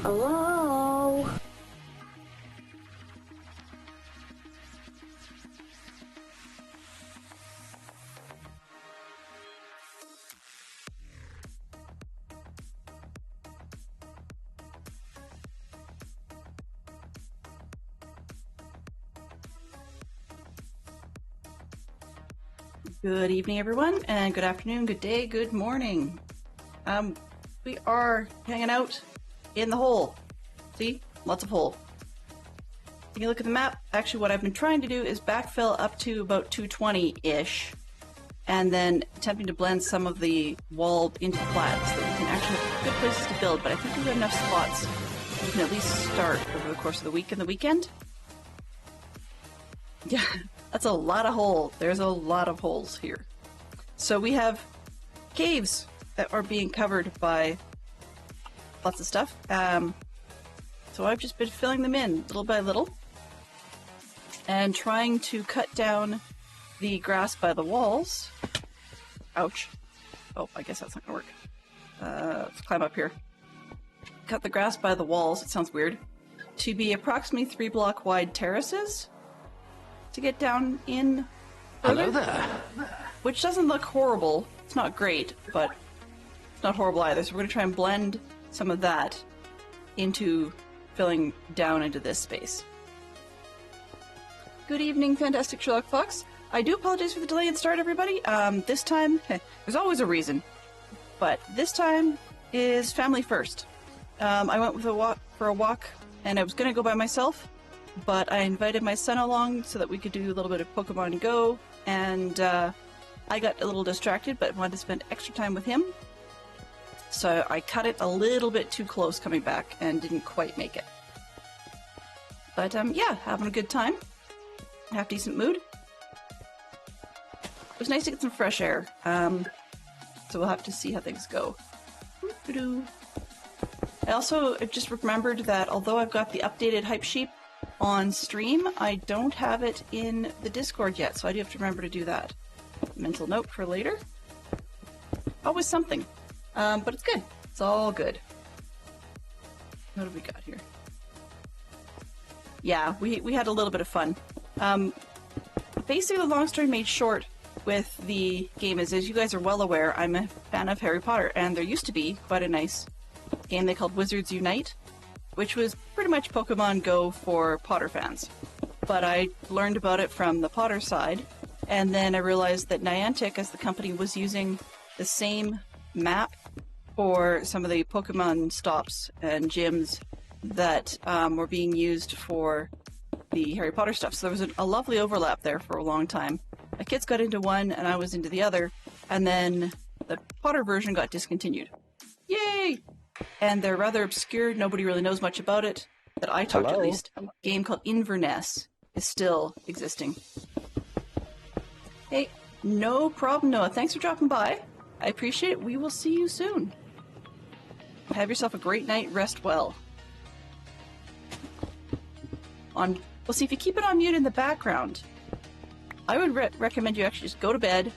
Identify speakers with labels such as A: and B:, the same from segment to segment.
A: Hello?
B: Good evening, everyone, and good afternoon, good day, good morning. We are hanging out in the hole. See? Lots of hole. If you look at the map, actually what I've been trying to do is backfill up to about 220-ish, and then attempting to blend some of the wall into flat so that we can actually have good places to build, but I think we've got enough spots we can at least start over the course of the week and the weekend. Yeah. That's a lot of hole. There's a lot of holes here. So we have caves that are being covered by lots of stuff. So I've just been filling them in little by little and trying to cut down the grass by the walls. Ouch. Oh, I guess that's not gonna work. Let's climb up here. Cut the grass by the walls, it sounds weird, to be approximately 3-block wide terraces to get down in further.
C: Hello there.
B: Which doesn't look horrible. It's not great, but it's not horrible either. So we're going to try and blend some of that into filling down into this space. Good evening, Fantastic Sherlock Fox. I do apologize for the delay in start, everybody. This time, there's always a reason, but this time is family first. I went for a walk, and I was going to go by myself, but I invited my son along so that we could do a little bit of Pokemon Go, and I got a little distracted but wanted to spend extra time with him. So I cut it a little bit too close coming back and didn't quite make it. But yeah, having a good time. Half decent mood. It was nice to get some fresh air. So we'll have to see how things go. I also just remembered that although I've got the updated Hype Sheep on stream, I don't have it in the Discord yet, so I do have to remember to do that. Mental note for later. Always something. But it's good. It's all good. What have we got here? Yeah, we had a little bit of fun. Basically, the long story made short with the game is, as you guys are well aware, I'm a fan of Harry Potter, and there used to be quite a nice game they called Wizards Unite, which was pretty much Pokemon Go for Potter fans. But I learned about it from the Potter side, and then I realized that Niantic, as the company, was using the same map for some of the Pokemon stops and gyms that were being used for the Harry Potter stuff. So there was a lovely overlap there for a long time. My kids got into one, and I was into the other, and then the Potter version got discontinued. Yay! And they're rather obscure, nobody really knows much about it, that I talked at least. A game called Inverness is still existing. Hey, no problem, Noah. Thanks for dropping by. I appreciate it. We will see you soon. Have yourself a great night. Rest well. Well, see, if you keep it on mute in the background, I would recommend you actually just go to bed,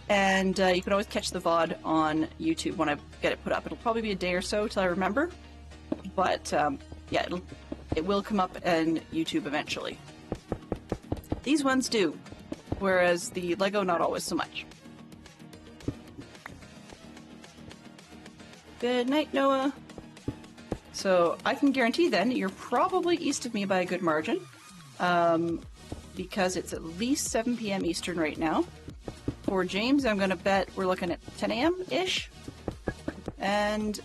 B: and you can always catch the VOD on YouTube when I get it put up. It'll probably be a day or so till I remember, but yeah, it will come up on YouTube eventually. These ones do, whereas the Lego not always so much. Good night, Noah. So I can guarantee then you're probably east of me by a good margin, because it's at least 7 p.m. Eastern right now. For James, I'm going to bet we're looking at 10 a.m.-ish. And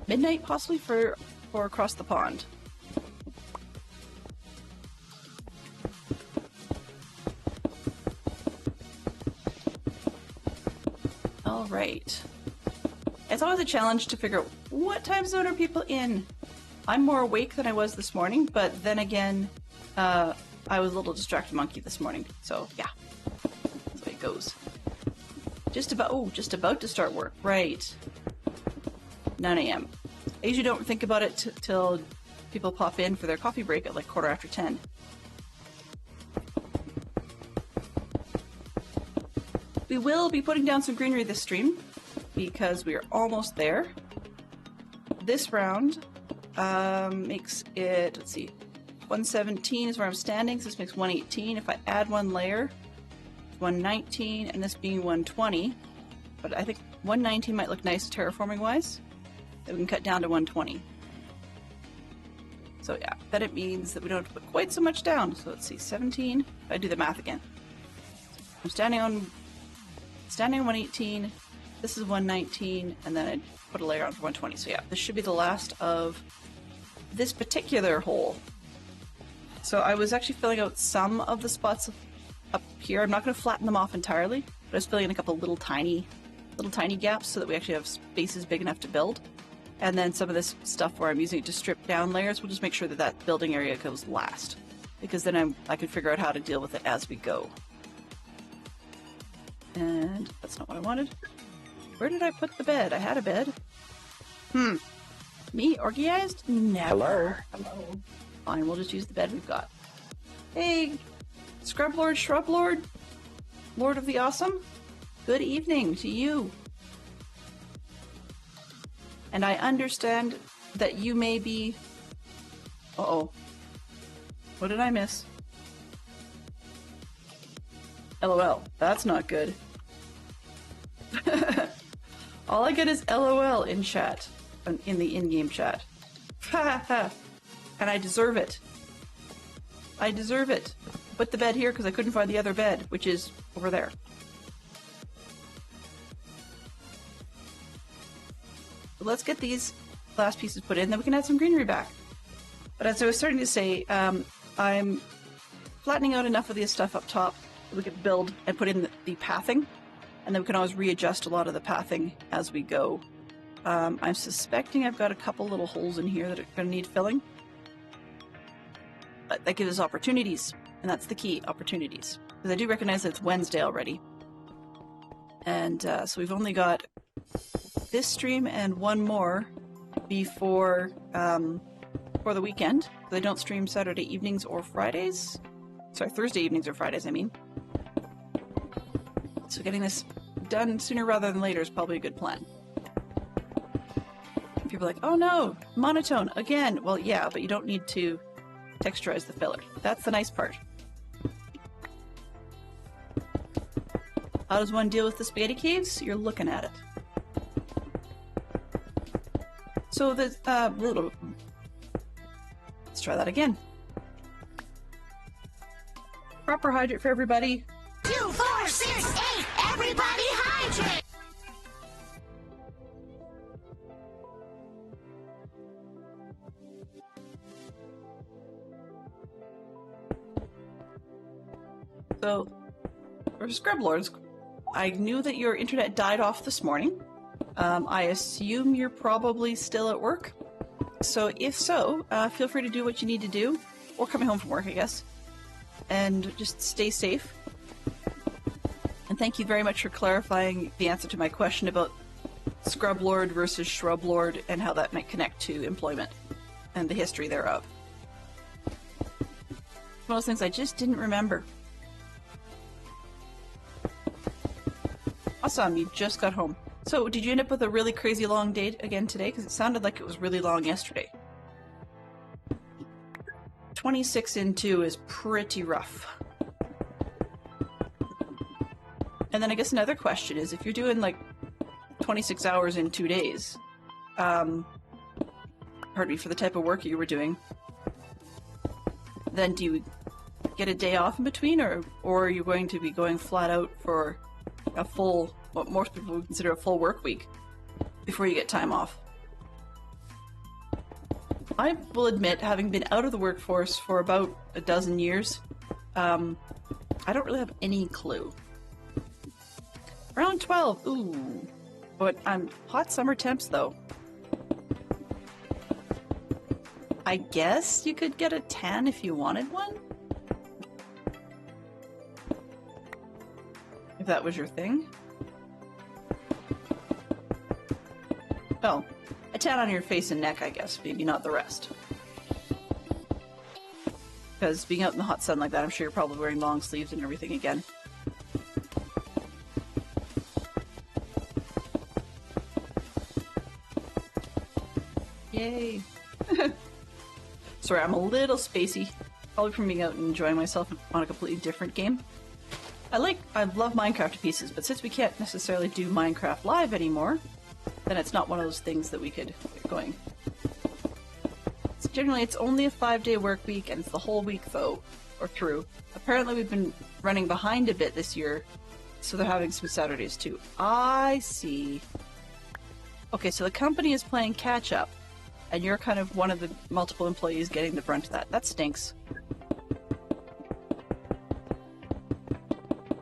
B: midnight possibly for across the pond. All right. It's always a challenge to figure out what time zone are people in. I'm more awake than I was this morning, but then again, I was a little distracted monkey this morning, so yeah. Goes. Just about to start work. Right. 9 a.m. I usually don't think about it till people pop in for their coffee break at like 10:15. We will be putting down some greenery this stream because we are almost there. this round makes it, let's see, 117 is where I'm standing, so this makes 118. If I add one layer, it's 119, and this being 120, but I think 119 might look nice terraforming-wise. Then we can cut down to 120. So yeah, then it means that we don't have to put quite so much down. So let's see, 17, if I do the math again. I'm standing on 118, this is 119, and then I put a layer on for 120. So yeah, this should be the last of this particular hole. So I was actually filling out some of the spots up here. I'm not going to flatten them off entirely, but I was filling in a couple little tiny gaps so that we actually have spaces big enough to build. And then some of this stuff where I'm using it to strip down layers, we'll just make sure that that building area goes last, because then I can figure out how to deal with it as we go. And that's not what I wanted. Where did I put the bed? I had a bed. Me organized? Never. Hello. Fine, we'll just use the bed we've got. Hey, Scrub Lord, Shrub Lord, Lord of the Awesome. Good evening to you. And I understand that you may be... Uh-oh. What did I miss? LOL. That's not good. All I get is LOL in chat. In the in-game chat. And I deserve it. I deserve it. Put the bed here because I couldn't find the other bed, which is over there. So let's get these last pieces put in, then we can add some greenery back. But as I was starting to say, I'm flattening out enough of this stuff up top that we can build and put in the pathing, and then we can always readjust a lot of the pathing as we go. I'm suspecting I've got a couple little holes in here that are going to need filling. But that gives us opportunities, and that's the key, opportunities. Because I do recognize that it's Wednesday already. And so we've only got this stream and one more before for the weekend. They don't stream Saturday evenings or Fridays. Sorry, Thursday evenings or Fridays, I mean. So getting this done sooner rather than later is probably a good plan. People are like, oh no, monotone again. Well, yeah, but you don't need to texturize the filler. That's the nice part. How does one deal with the spaghetti caves? You're looking at it. So the let's try that again. Proper hydrate for everybody.
A: 2, 4, 6, 8. Everybody hydrate.
B: So, for Scrub Lords, I knew that your internet died off this morning. I assume you're probably still at work. So if so, feel free to do what you need to do, or coming home from work, I guess, and just stay safe. And thank you very much for clarifying the answer to my question about Scrub Lord versus Shrub Lord and how that might connect to employment and the history thereof. One of those things I just didn't remember. Awesome, you just got home. So, did you end up with a really crazy long day again today? Because it sounded like it was really long yesterday. 26 in 2 is pretty rough. And then I guess another question is, if you're doing like 26 hours in 2 days, pardon me, for the type of work you were doing, then do you get a day off in between, or are you going to be going flat out for a full, what most people would consider a full work week before you get time off? I will admit, having been out of the workforce for about a dozen years, I don't really have any clue. Round 12, ooh. But I'm hot summer temps though. I guess you could get a tan if you wanted one? If that was your thing. Oh, a tan on your face and neck, I guess. Maybe not the rest. Because being out in the hot sun like that, I'm sure you're probably wearing long sleeves and everything again. Yay. Sorry, I'm a little spacey. Probably from being out and enjoying myself on a completely different game. I love Minecraft to pieces, but since we can't necessarily do Minecraft live anymore, then it's not one of those things that we could get going. Generally, it's only a 5-day work week, and it's the whole week, though, or through. Apparently, we've been running behind a bit this year, so they're having some Saturdays, too. I see. Okay, so the company is playing catch-up, and you're kind of one of the multiple employees getting the brunt of that. That stinks.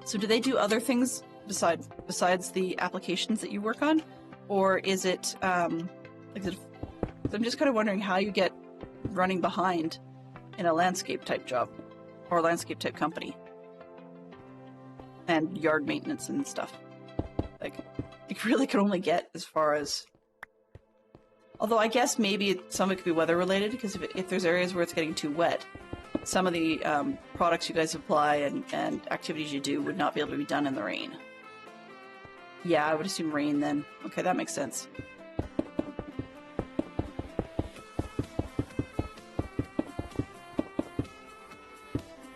B: So do they do other things besides the applications that you work on? Or is it, I'm just kind of wondering how you get running behind in a landscape type job or a landscape type company and yard maintenance and stuff. Like, you really can only get as far as, although I guess maybe some of it could be weather related, because if there's areas where it's getting too wet, some of the products you guys apply and activities you do would not be able to be done in the rain. Yeah, I would assume rain then. Okay, that makes sense.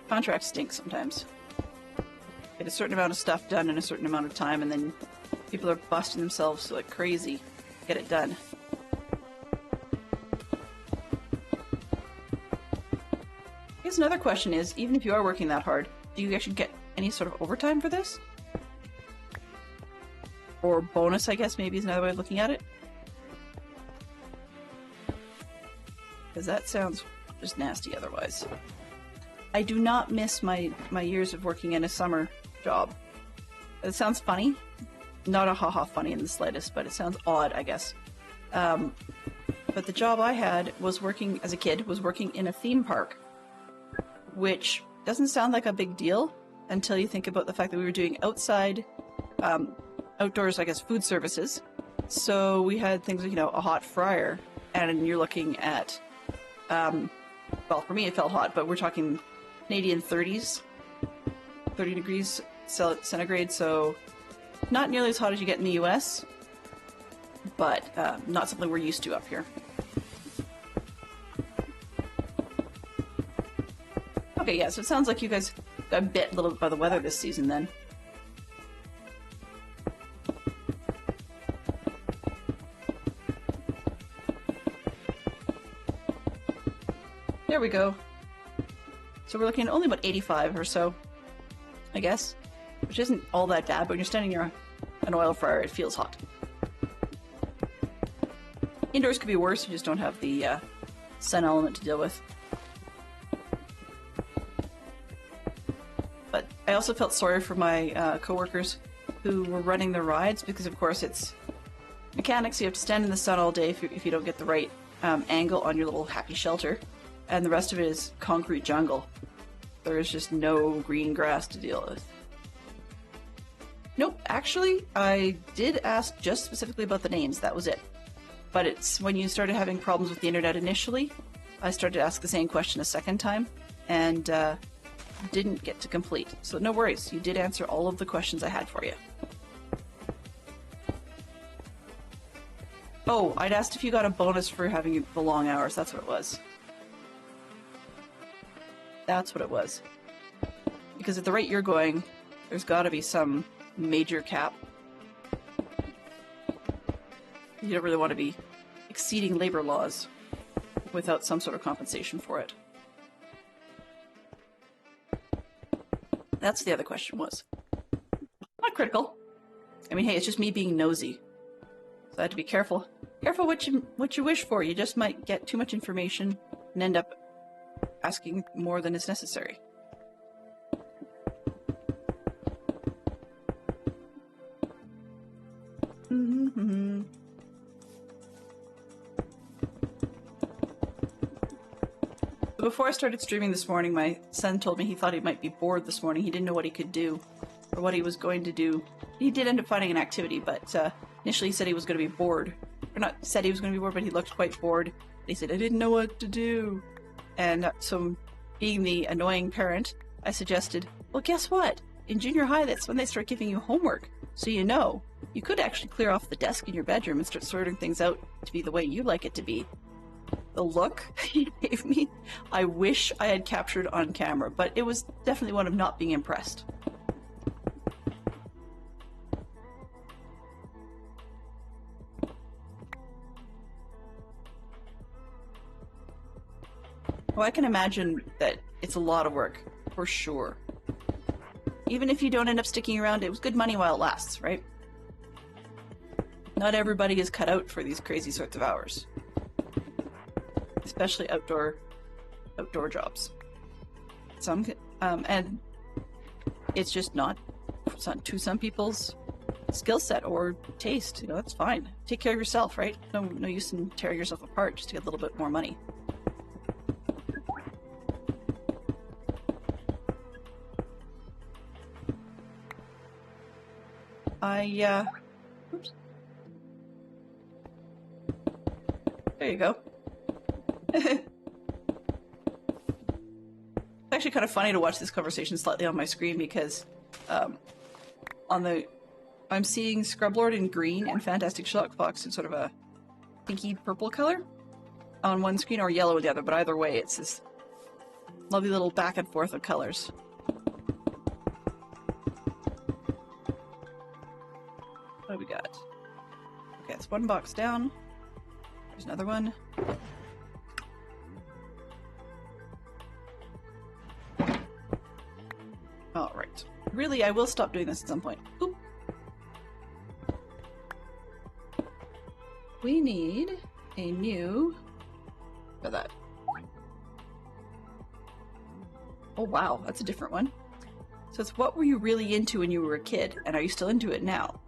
B: Contracts stink sometimes. Get a certain amount of stuff done in a certain amount of time, and then people are busting themselves like crazy to get it done. I guess another question is, even if you are working that hard, do you actually get any sort of overtime for this? Or bonus, I guess, maybe is another way of looking at it. Because that sounds just nasty otherwise. I do not miss my years of working in a summer job. It sounds funny. Not a haha funny in the slightest, but it sounds odd, I guess. But the job I had was working, as a kid, was working in a theme park. Which doesn't sound like a big deal until you think about the fact that we were doing outdoors, I guess, food services. So we had things like, a hot fryer, and you're looking at, well, for me it felt hot, but we're talking Canadian 30s, 30 degrees centigrade, so not nearly as hot as you get in the US, but not something we're used to up here. Okay, yeah, so it sounds like you guys got bit a little bit by the weather this season then. There we go. So we're looking at only about 85 or so, I guess, which isn't all that bad, but when you're standing near an oil fryer, it feels hot. Indoors could be worse, you just don't have the sun element to deal with. But I also felt sorry for my coworkers who were running the rides, because of course it's mechanics, you have to stand in the sun all day if you don't get the right angle on your little happy shelter. And the rest of it is concrete jungle. There is just no green grass to deal with. Nope, actually, I did ask just specifically about the names, that was it. But it's when you started having problems with the internet initially, I started to ask the same question a second time, and didn't get to complete. So no worries, you did answer all of the questions I had for you. Oh, I'd asked if you got a bonus for having the long hours, that's what it was. That's what it was. Because at the rate you're going, there's got to be some major cap. You don't really want to be exceeding labor laws without some sort of compensation for it. That's the other question was. Not critical. I mean, hey, it's just me being nosy. So I had to be careful. Careful what you wish for. You just might get too much information and end up asking more than is necessary. Mm-hmm. Before I started streaming this morning, my son told me he thought he might be bored this morning. He didn't know what he could do or what he was going to do. He did end up finding an activity, but initially he said he was going to be bored. Or not said he was going to be bored, but he looked quite bored. He said, I didn't know what to do. And so, being the annoying parent, I suggested, well, guess what? In junior high, that's when they start giving you homework. So you know, you could actually clear off the desk in your bedroom and start sorting things out to be the way you like it to be. the look he gave me, I wish I had captured on camera, but it was definitely one of not being impressed. Oh, I can imagine that it's a lot of work, for sure. Even if you don't end up sticking around, it was good money while it lasts, right? Not everybody is cut out for these crazy sorts of hours. Especially outdoor jobs. And it's just not to some people's skill set or taste. You know, that's fine. Take care of yourself, right? No use in tearing yourself apart just to get a little bit more money. Oops. There you go. It's actually kind of funny to watch this conversation slightly on my screen because I'm seeing Scrublord in green and Fantastic Sherlock Fox in sort of a pinky purple color on one screen, or yellow in the other, but either way it's this lovely little back and forth of colors. What do we got? Okay, it's one box down. There's another one. Alright. Really, I will stop doing this at some point. Oop. We need a new... for that. Oh wow, that's a different one. So it's what were you really into when you were a kid, and are you still into it now?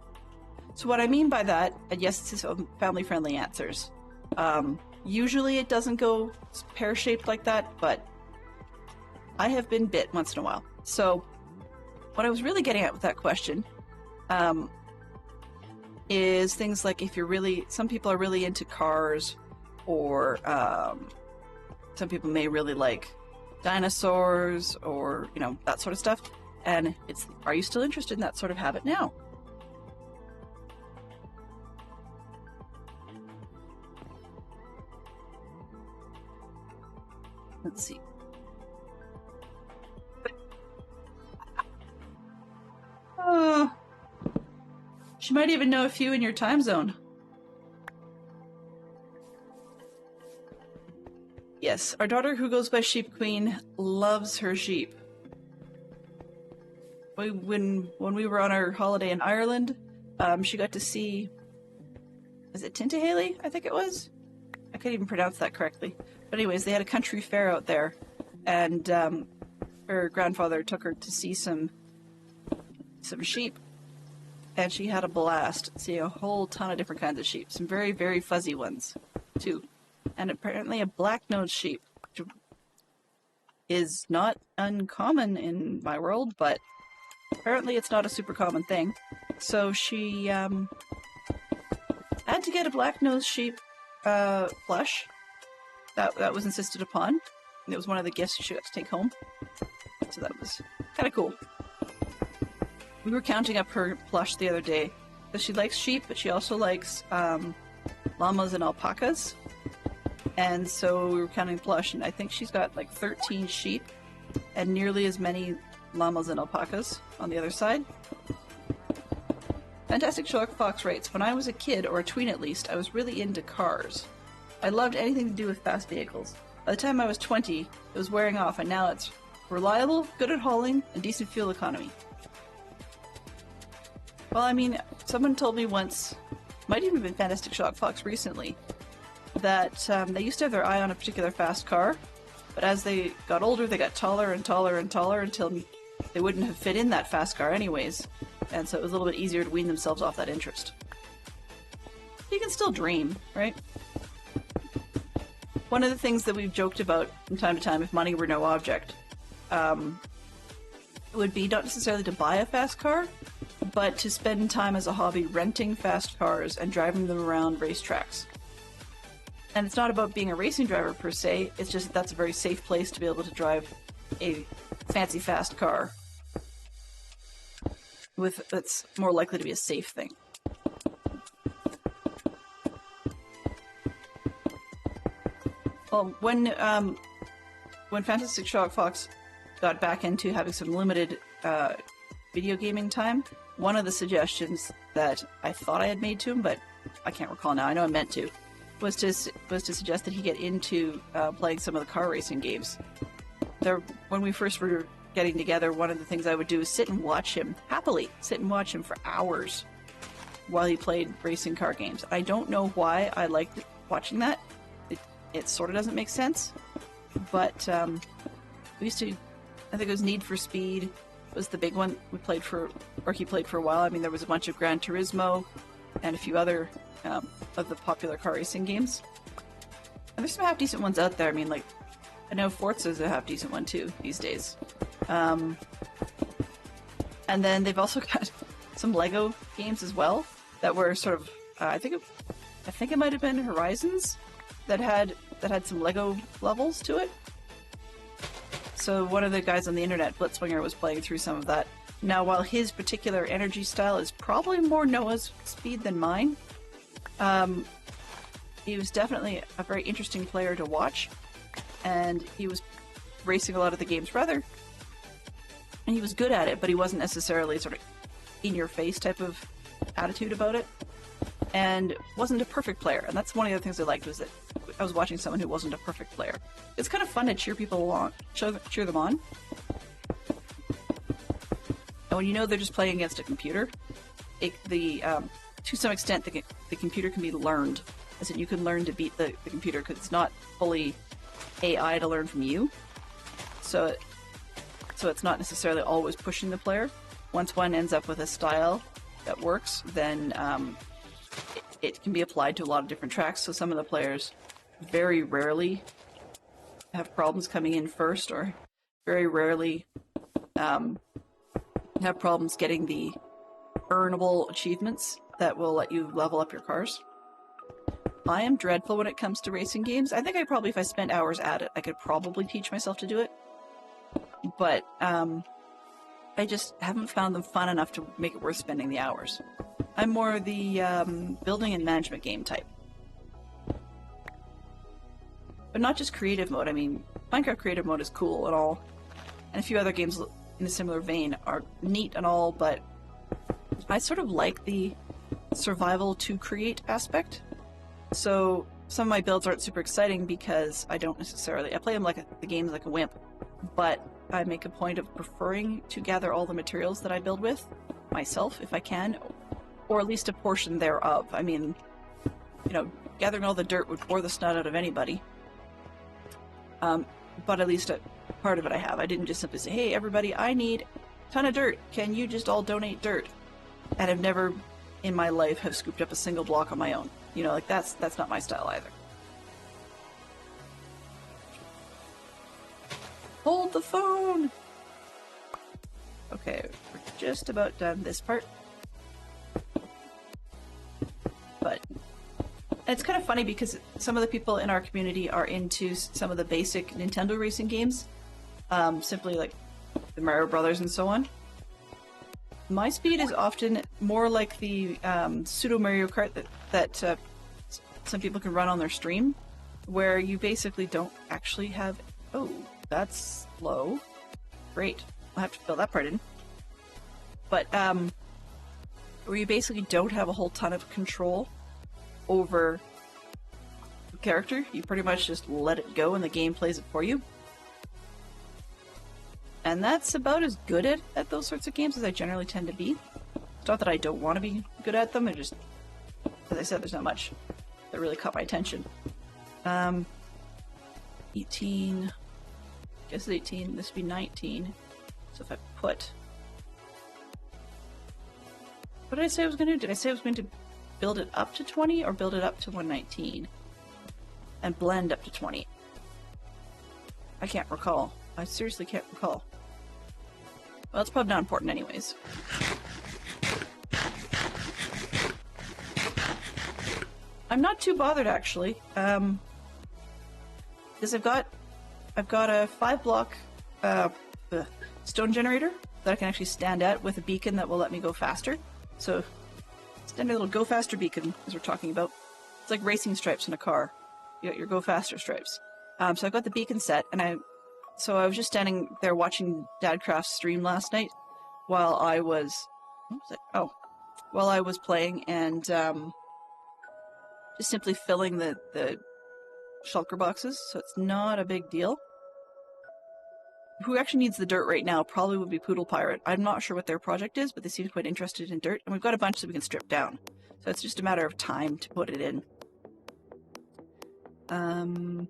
B: So what I mean by that, and yes, this is family-friendly answers. Usually it doesn't go pear-shaped like that, but I have been bit once in a while. So what I was really getting at with that question is things like if you're really, some people are really into cars, or some people may really like dinosaurs, or, you know, that sort of stuff. And it's, are you still interested in that sort of habit now? Let's see. She might even know a few in your time zone. Yes, our daughter, who goes by Sheep Queen, loves her sheep. When we were on our holiday in Ireland, she got to see... Is it Tintahaley? I think it was? I couldn't even pronounce that correctly. But anyways, they had a country fair out there, and her grandfather took her to see some sheep, and she had a blast seeing a whole ton of different kinds of sheep. Some very, very fuzzy ones, too. And apparently a black-nosed sheep, which is not uncommon in my world, but apparently it's not a super common thing. So she had to get a black-nosed sheep plush. That was insisted upon. And it was one of the gifts she got to take home. So that was kind of cool. We were counting up her plush the other day. Because she likes sheep, but she also likes llamas and alpacas. And so we were counting plush, and I think she's got like 13 sheep and nearly as many llamas and alpacas on the other side. Fantastic Sherlock Fox writes, when I was a kid, or a tween at least, I was really into cars. I loved anything to do with fast vehicles. By the time I was 20, it was wearing off, and now it's reliable, good at hauling, and decent fuel economy. Well, I mean, someone told me once, might even have been Fantastic Sherlock Fox recently, that they used to have their eye on a particular fast car, but as they got older, they got taller and taller and taller until they wouldn't have fit in that fast car anyways, and so it was a little bit easier to wean themselves off that interest. You can still dream, right? One of the things that we've joked about from time to time, if money were no object, would be not necessarily to buy a fast car, but to spend time as a hobby renting fast cars and driving them around racetracks. And it's not about being a racing driver per se, it's just that that's a very safe place to be able to drive a fancy fast car. That's more likely to be a safe thing. Well, when Fantastic Shock Fox got back into having some limited video gaming time, one of the suggestions that I thought I had made to him, but I can't recall now, I know I meant to, was to suggest that he get into playing some of the car racing games. When we first were getting together, one of the things I would do is sit and watch him, happily sit and watch him for hours while he played racing car games. I don't know why I liked watching that. It sort of doesn't make sense, but we used to, I think it was Need for Speed was the big one he played for a while. I mean, there was a bunch of Gran Turismo and a few other of the popular car racing games. And there's some half-decent ones out there. I mean, like, I know Forza's a half-decent one too these days. And then they've also got some Lego games as well that were sort of, I think it might have been Horizons that had some Lego levels to it. So one of the guys on the internet, Blitzwinger, was playing through some of that. Now, while his particular energy style is probably more Noah's speed than mine, he was definitely a very interesting player to watch, and he was racing a lot of the games rather, and he was good at it, but he wasn't necessarily sort of in-your-face type of attitude about it, and wasn't a perfect player. And that's one of the things I liked, was that I was watching someone who wasn't a perfect player. It's kind of fun to cheer people along, cheer them on. And when you know they're just playing against a computer, to some extent, the computer can be learned. As in, you can learn to beat the computer because it's not fully AI to learn from you. So it's not necessarily always pushing the player. Once one ends up with a style that works, then it can be applied to a lot of different tracks. So some of the players very rarely have problems coming in first, or very rarely have problems getting the earnable achievements that will let you level up your cars. I am dreadful when it comes to racing games. I think if I spent hours at it, I could probably teach myself to do it. But I just haven't found them fun enough to make it worth spending the hours. I'm more the building and management game type. But not just creative mode. I mean, Minecraft creative mode is cool and all, and a few other games in a similar vein are neat and all, but I sort of like the survival to create aspect. So some of my builds aren't super exciting because I play them the games like a wimp, but I make a point of preferring to gather all the materials that I build with myself if I can, or at least a portion thereof. I mean, gathering all the dirt would bore the snot out of anybody. But at least a part of it I have. I didn't just simply say, hey, everybody, I need a ton of dirt. Can you just all donate dirt? And I've never in my life have scooped up a single block on my own. That's not my style either. Hold the phone! Okay, we're just about done this part. But it's kind of funny because some of the people in our community are into some of the basic Nintendo racing games, simply like the Mario Brothers and so on. My speed is often more like the pseudo Mario Kart that some people can run on their stream, where you basically don't actually have... Oh, that's low. Great. I'll have to fill that part in. But where you basically don't have a whole ton of control over the character. You pretty much just let it go and the game plays it for you. And that's about as good at those sorts of games as I generally tend to be. It's not that I don't want to be good at them, it just, as I said, there's not much that really caught my attention. 18, I guess it's 18, this would be 19. So if I put, what did I say I was going to do? Did I say I was going to build it up to 20 or build it up to 119? And blend up to 20? I can't recall. I seriously can't recall. Well, it's probably not important anyways. I'm not too bothered actually, because I've got a 5-block stone generator that I can actually stand at with a beacon that will let me go faster. So, standard little go faster beacon, as we're talking about. It's like racing stripes in a car. You got your go faster stripes. So I got the beacon set, and I was just standing there watching Dadcraft's stream last night while I was, what was it? Oh, while I was playing and just simply filling the shulker boxes, so it's not a big deal. Who actually needs the dirt right now probably would be Poodle Pirate. I'm not sure what their project is, but they seem quite interested in dirt, and we've got a bunch that we can strip down. So it's just a matter of time to put it in. And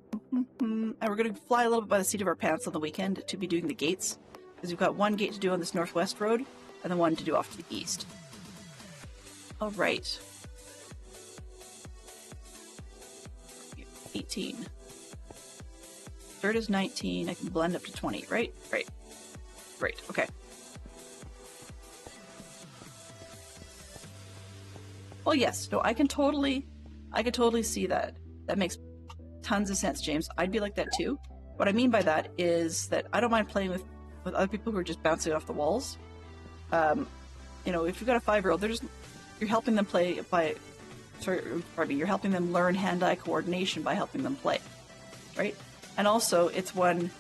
B: we're going to fly a little bit by the seat of our pants on the weekend to be doing the gates, because we've got one gate to do on this northwest road, and then one to do off to the east. Alright. 18. Dirt is 19, I can blend up to 20, right? Right, okay. Well, yes, no, I can totally see that. That makes tons of sense, James. I'd be like that too. What I mean by that is that I don't mind playing with other people who are just bouncing off the walls. You know, if you've got a 5-year-old, you're helping them you're helping them learn hand-eye coordination by helping them play, right? And also, it's one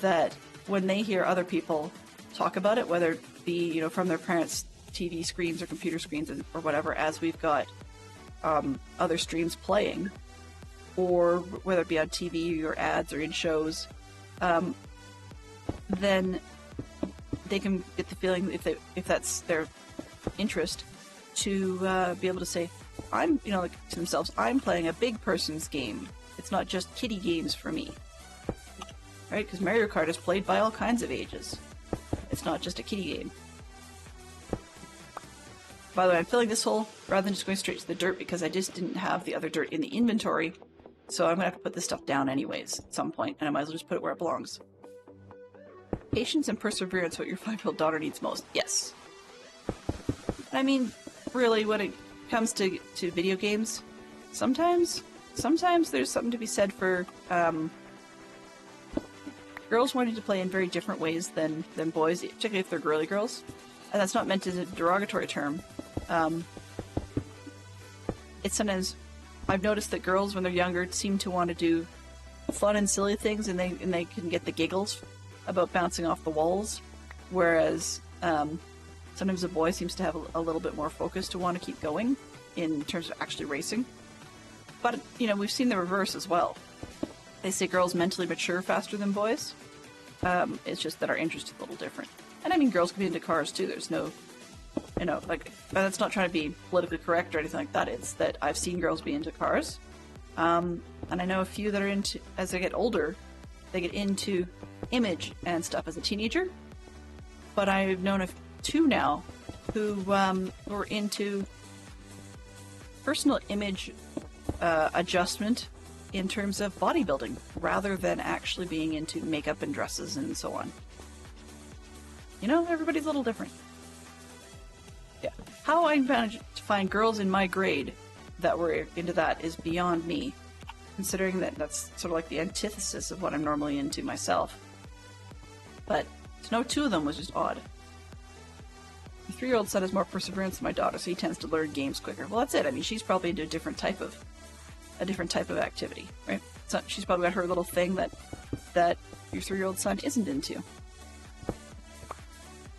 B: that when they hear other people talk about it, whether it be, you know, from their parents' TV screens or computer screens or whatever, as we've got other streams playing, or whether it be on TV or ads or in shows, then they can get the feeling, if that's their interest, to be able to say, I'm, you know, like to themselves, I'm playing a big person's game. It's not just kiddie games for me. Right? Because Mario Kart is played by all kinds of ages. It's not just a kiddie game. By the way, I'm filling this hole rather than just going straight to the dirt because I just didn't have the other dirt in the inventory. So I'm going to have to put this stuff down anyways at some point, and I might as well just put it where it belongs. Patience and perseverance, what your 5-year-old daughter needs most. Yes. I mean, really, when it comes to video games, sometimes there's something to be said for girls wanting to play in very different ways than boys, particularly if they're girly girls. And that's not meant as a derogatory term. It's sometimes, I've noticed that girls, when they're younger, seem to want to do fun and silly things, and they can get the giggles about bouncing off the walls, whereas sometimes a boy seems to have a little bit more focus to want to keep going in terms of actually racing. But, you know, we've seen the reverse as well. They say girls mentally mature faster than boys. It's just that our interest is a little different. And I mean, girls can be into cars too. There's no, you know, like, that's not trying to be politically correct or anything like that. It's that I've seen girls be into cars. And I know a few that are into, as they get older, they get into image and stuff as a teenager. But I've known two now who were into personal image adjustment in terms of bodybuilding, rather than actually being into makeup and dresses and so on. You know, everybody's a little different. Yeah. How I managed to find girls in my grade that were into that is beyond me, considering that that's sort of like the antithesis of what I'm normally into myself. But to know two of them was just odd. The 3-year-old son has more perseverance than my daughter, so he tends to learn games quicker. Well, that's it. I mean, she's probably into a different type of activity, right? So she's probably got her little thing that your 3-year-old son isn't into.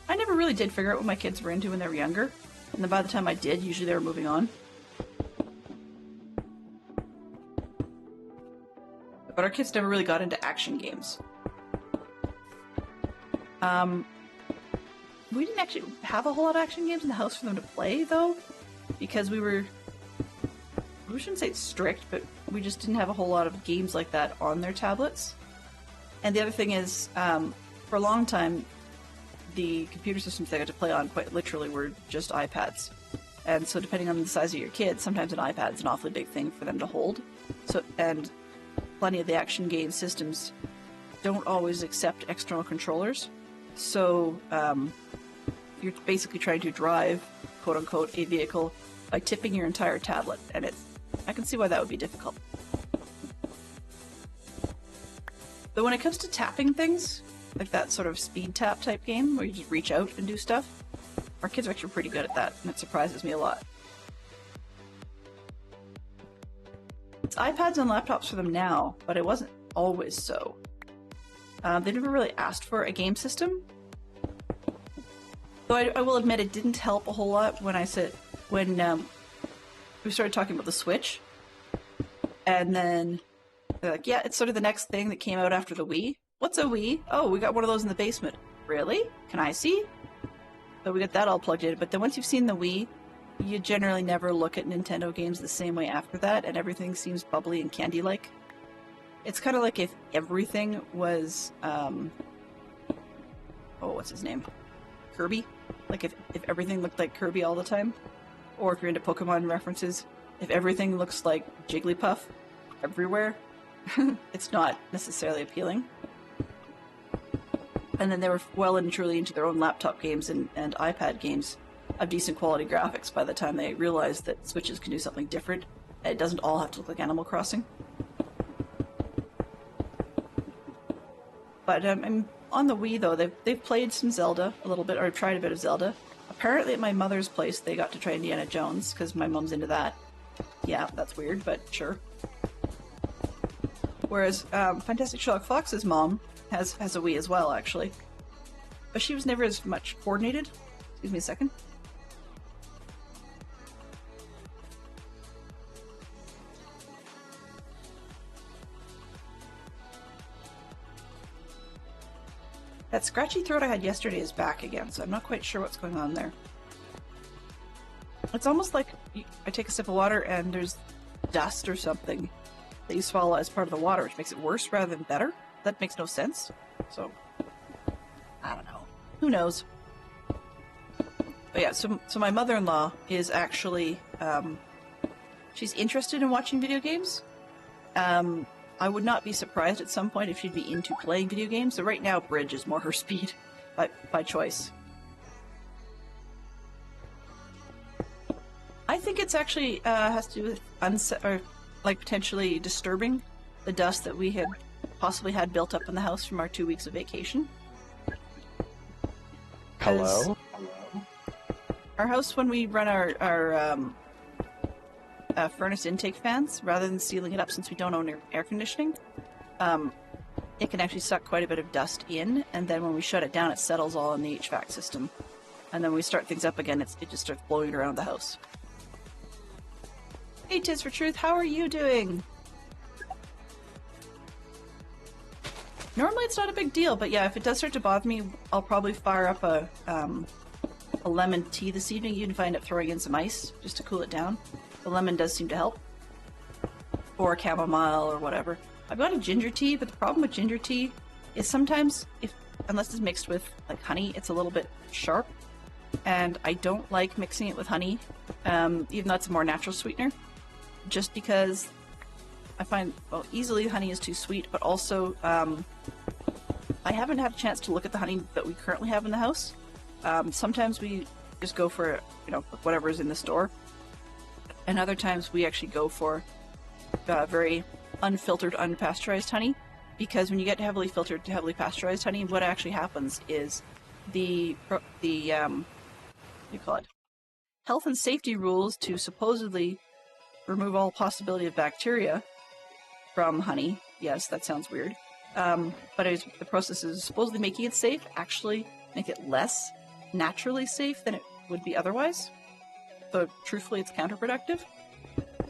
B: I never really did figure out what my kids were into when they were younger, and then by the time I did, usually they were moving on. But our kids never really got into action games. We didn't actually have a whole lot of action games in the house for them to play, though, because we shouldn't say strict, but we just didn't have a whole lot of games like that on their tablets. And the other thing is, for a long time, the computer systems they got to play on quite literally were just iPads. And so depending on the size of your kid, sometimes an iPad's an awfully big thing for them to hold. So, and plenty of the action game systems don't always accept external controllers. So you're basically trying to drive, quote-unquote, a vehicle by tipping your entire tablet, and I can see why that would be difficult. But when it comes to tapping things, like that sort of speed tap type game where you just reach out and do stuff, our kids are actually pretty good at that, and it surprises me a lot. It's iPads and laptops for them now, but it wasn't always so. They never really asked for a game system. Though I will admit it didn't help a whole lot when we started talking about the Switch. And then they're like, yeah, it's sort of the next thing that came out after the Wii. What's a Wii? Oh, we got one of those in the basement. Really? Can I see? So we got that all plugged in. But then once you've seen the Wii, you generally never look at Nintendo games the same way after that, and everything seems bubbly and candy-like. It's kind of like if everything was, what's his name? Kirby? Like if everything looked like Kirby all the time. Or if you're into Pokemon references, if everything looks like Jigglypuff everywhere, it's not necessarily appealing. And then they were well and truly into their own laptop games and iPad games of decent quality graphics by the time they realized that Switches can do something different. And it doesn't all have to look like Animal Crossing. But on the Wii, though, they've played some Zelda a little bit, or tried a bit of Zelda. Apparently at my mother's place, they got to try Indiana Jones, because my mom's into that. Yeah, that's weird, but sure. Whereas Fantastic Sherlock Fox's mom has a Wii as well, actually. But she was never as much coordinated. Excuse me a second. That scratchy throat I had yesterday is back again, so I'm not quite sure what's going on there. It's almost like I take a sip of water and there's dust or something that you swallow as part of the water, which makes it worse rather than better. That makes no sense. So, I don't know. Who knows? But yeah, so my mother-in-law is actually, she's interested in watching video games. I would not be surprised at some point if she'd be into playing video games. So right now, bridge is more her speed by choice. I think it's actually has to do with potentially disturbing the dust that we had possibly had built up in the house from our 2 weeks of vacation.
C: Hello?
B: Our house, when we run our furnace intake fans, rather than sealing it up since we don't own air conditioning, it can actually suck quite a bit of dust in, and then when we shut it down, it settles all in the HVAC system. And then when we start things up again, it just starts blowing around the house. Hey, Tis for Truth, how are you doing? Normally it's not a big deal, but yeah, if it does start to bother me, I'll probably fire up a lemon tea this evening. You can find up throwing in some ice just to cool it down. The lemon does seem to help. Or chamomile or whatever. I've got a ginger tea, but the problem with ginger tea is sometimes, unless it's mixed with like honey, it's a little bit sharp. And I don't like mixing it with honey, even though it's a more natural sweetener. Just because I find, well, easily honey is too sweet, but also I haven't had a chance to look at the honey that we currently have in the house. Sometimes we just go for, whatever is in the store. And other times we actually go for very unfiltered, unpasteurized honey. Because when you get heavily filtered to heavily pasteurized honey, what actually happens is the health and safety rules to supposedly remove all possibility of bacteria from honey. Yes, that sounds weird. But the processes supposedly making it safe actually make it less naturally safe than it would be otherwise. So truthfully, it's counterproductive.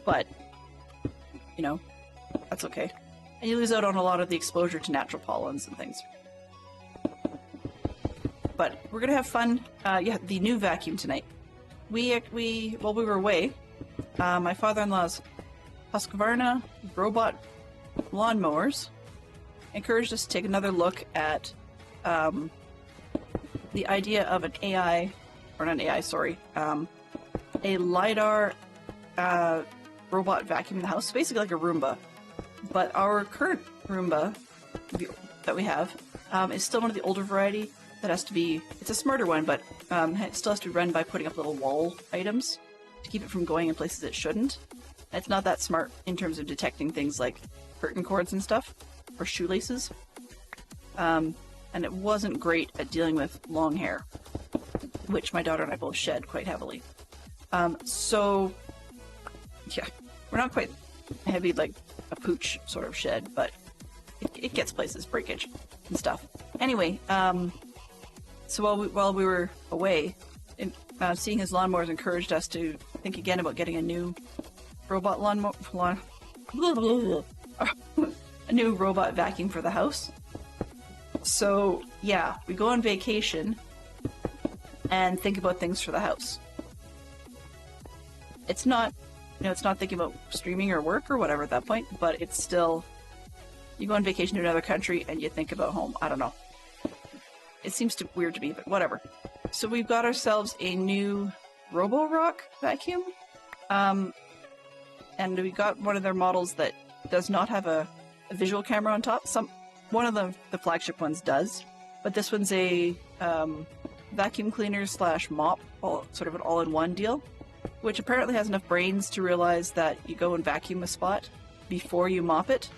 B: But, that's okay. And you lose out on a lot of the exposure to natural pollens and things. But we're gonna have fun. The new vacuum tonight. While we were away, my father-in-law's Husqvarna robot lawnmowers encouraged us to take another look at the idea of an AI, or not an AI, sorry, a LiDAR robot vacuum in the house, basically like a Roomba. But our current Roomba that we have is still one of the older variety that has to be, it's a smarter one, but it still has to be run by putting up little wall items to keep it from going in places it shouldn't. It's not that smart in terms of detecting things like curtain cords and stuff, or shoelaces. And it wasn't great at dealing with long hair, which my daughter and I both shed quite heavily. So, yeah, we're not quite heavy like a pooch sort of shed, but it gets places, breakage and stuff. Anyway, so while we were away, seeing his lawnmowers encouraged us to think again about getting a new robot a new robot vacuum for the house. So yeah, we go on vacation and think about things for the house. It's not, it's not thinking about streaming or work or whatever at that point, but it's still, you go on vacation to another country and you think about home. I don't know. It seems weird to me, but whatever. So we've got ourselves a new Roborock vacuum. And we got one of their models that does not have a visual camera on top. One of the flagship ones does, but this one's a vacuum cleaner / mop, sort of an all-in-one deal, which apparently has enough brains to realize that you go and vacuum a spot before you mop it,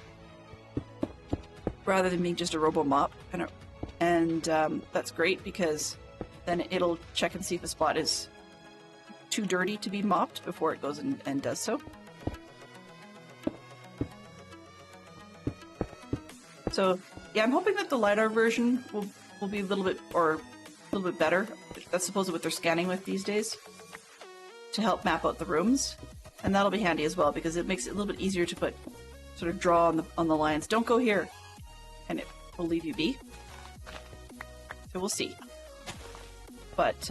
B: rather than being just a robo mop. And that's great because then it'll check and see if a spot is too dirty to be mopped before it goes and does so. So yeah, I'm hoping that the LiDAR version will be a little bit better. That's supposedly what they're scanning with these days to help map out the rooms, and that'll be handy as well because it makes it a little bit easier to draw on the lines. Don't go here, and it will leave you be. So we'll see. But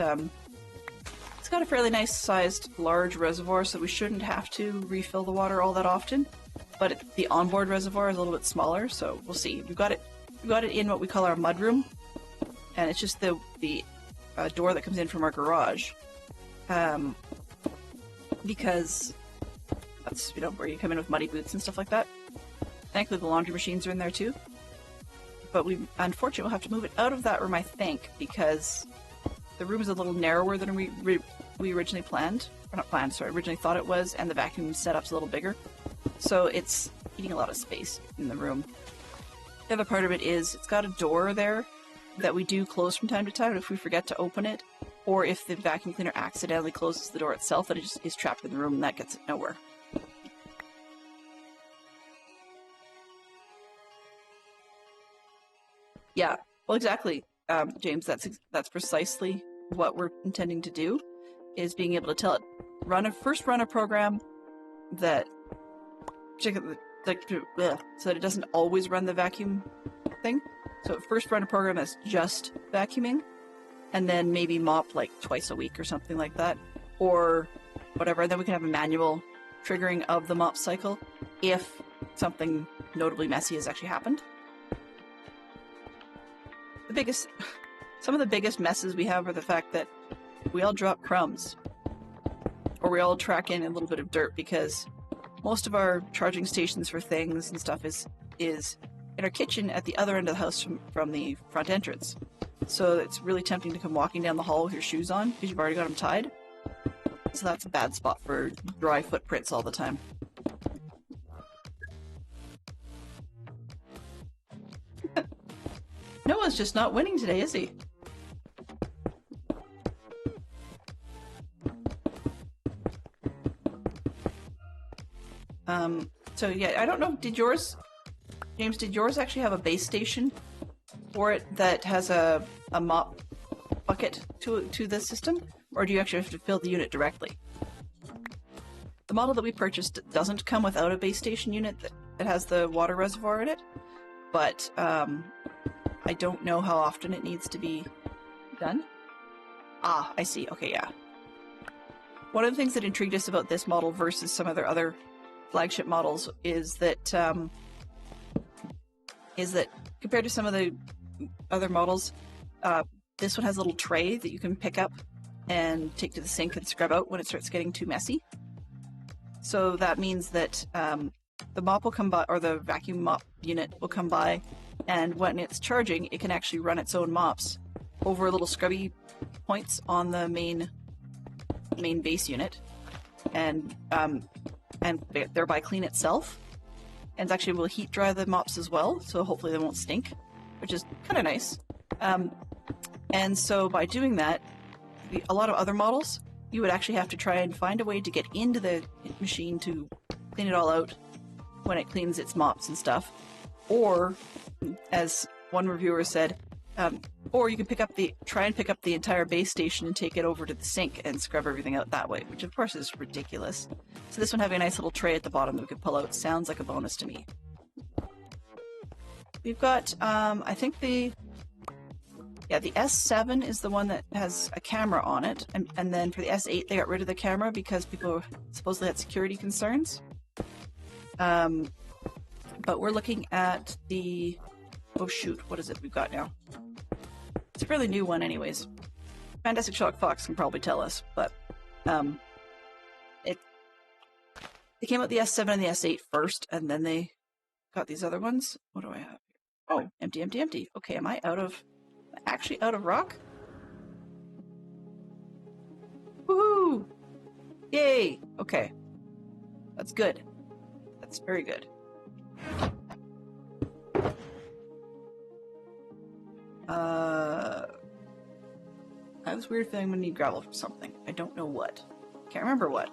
B: it's got a fairly nice sized large reservoir, so we shouldn't have to refill the water all that often. But the onboard reservoir is a little bit smaller, so we'll see. We've got it in what we call our mud room, and it's just the door that comes in from our garage, because that's where you come in with muddy boots and stuff like that. Thankfully, the laundry machines are in there too. But we unfortunately will have to move it out of that room, I think, because the room is a little narrower than we originally planned. Or not planned, sorry, originally thought it was, and the vacuum setup's a little bigger. So it's eating a lot of space in the room. The other part of it is it's got a door there that we do close from time to time if we forget to open it, or if the vacuum cleaner accidentally closes the door itself, that it just is trapped in the room and that gets it nowhere. Yeah, well, exactly, James. That's precisely what we're intending to do, is being able to tell it first run a program that so that it doesn't always run the vacuum thing. So first run a program that's just vacuuming, and then maybe mop like twice a week or something like that, or whatever. And then we can have a manual triggering of the mop cycle if something notably messy has actually happened. Some of the biggest messes we have are the fact that we all drop crumbs, or we all track in a little bit of dirt, because most of our charging stations for things and stuff is in our kitchen at the other end of the house from the front entrance. So it's really tempting to come walking down the hall with your shoes on because you've already got them tied. So that's a bad spot for dry footprints all the time. Noah's just not winning today, is he? So yeah, I don't know, James, did yours actually have a base station for it that has a mop bucket to the system? Or do you actually have to fill the unit directly? The model that we purchased doesn't come without a base station unit that has the water reservoir in it, but I don't know how often it needs to be done. Ah, I see. Okay, yeah. One of the things that intrigued us about this model versus some of their other flagship models is that compared to some of the other models, this one has a little tray that you can pick up and take to the sink and scrub out when it starts getting too messy. So that means that the mop will come by, or the vacuum mop unit will come by, and when it's charging, it can actually run its own mops over little scrubby points on the main base unit, and thereby clean itself. And actually will heat dry the mops as well, so hopefully they won't stink, which is kind of nice. And so by doing that, a lot of other models, you would actually have to try and find a way to get into the machine to clean it all out when it cleans its mops and stuff. Or, as one reviewer said, or you can try and pick up the entire base station and take it over to the sink and scrub everything out that way, which of course is ridiculous. So this one having a nice little tray at the bottom that we can pull out sounds like a bonus to me. We've got, I think the S7 is the one that has a camera on it, and then for the S8 they got rid of the camera because people supposedly had security concerns. But we're looking at the, oh shoot, what is it we've got now? It's a fairly new one anyways. Fantastic Sherlock Fox can probably tell us, but they came out the S7 and the S8 first, and then they got these other ones. What do I have here? Oh, empty, empty, empty. Okay, am I actually out of rock? Woohoo! Yay! Okay. That's good. That's very good. I have this weird feeling I'm gonna need gravel for something. I don't know what. Can't remember what.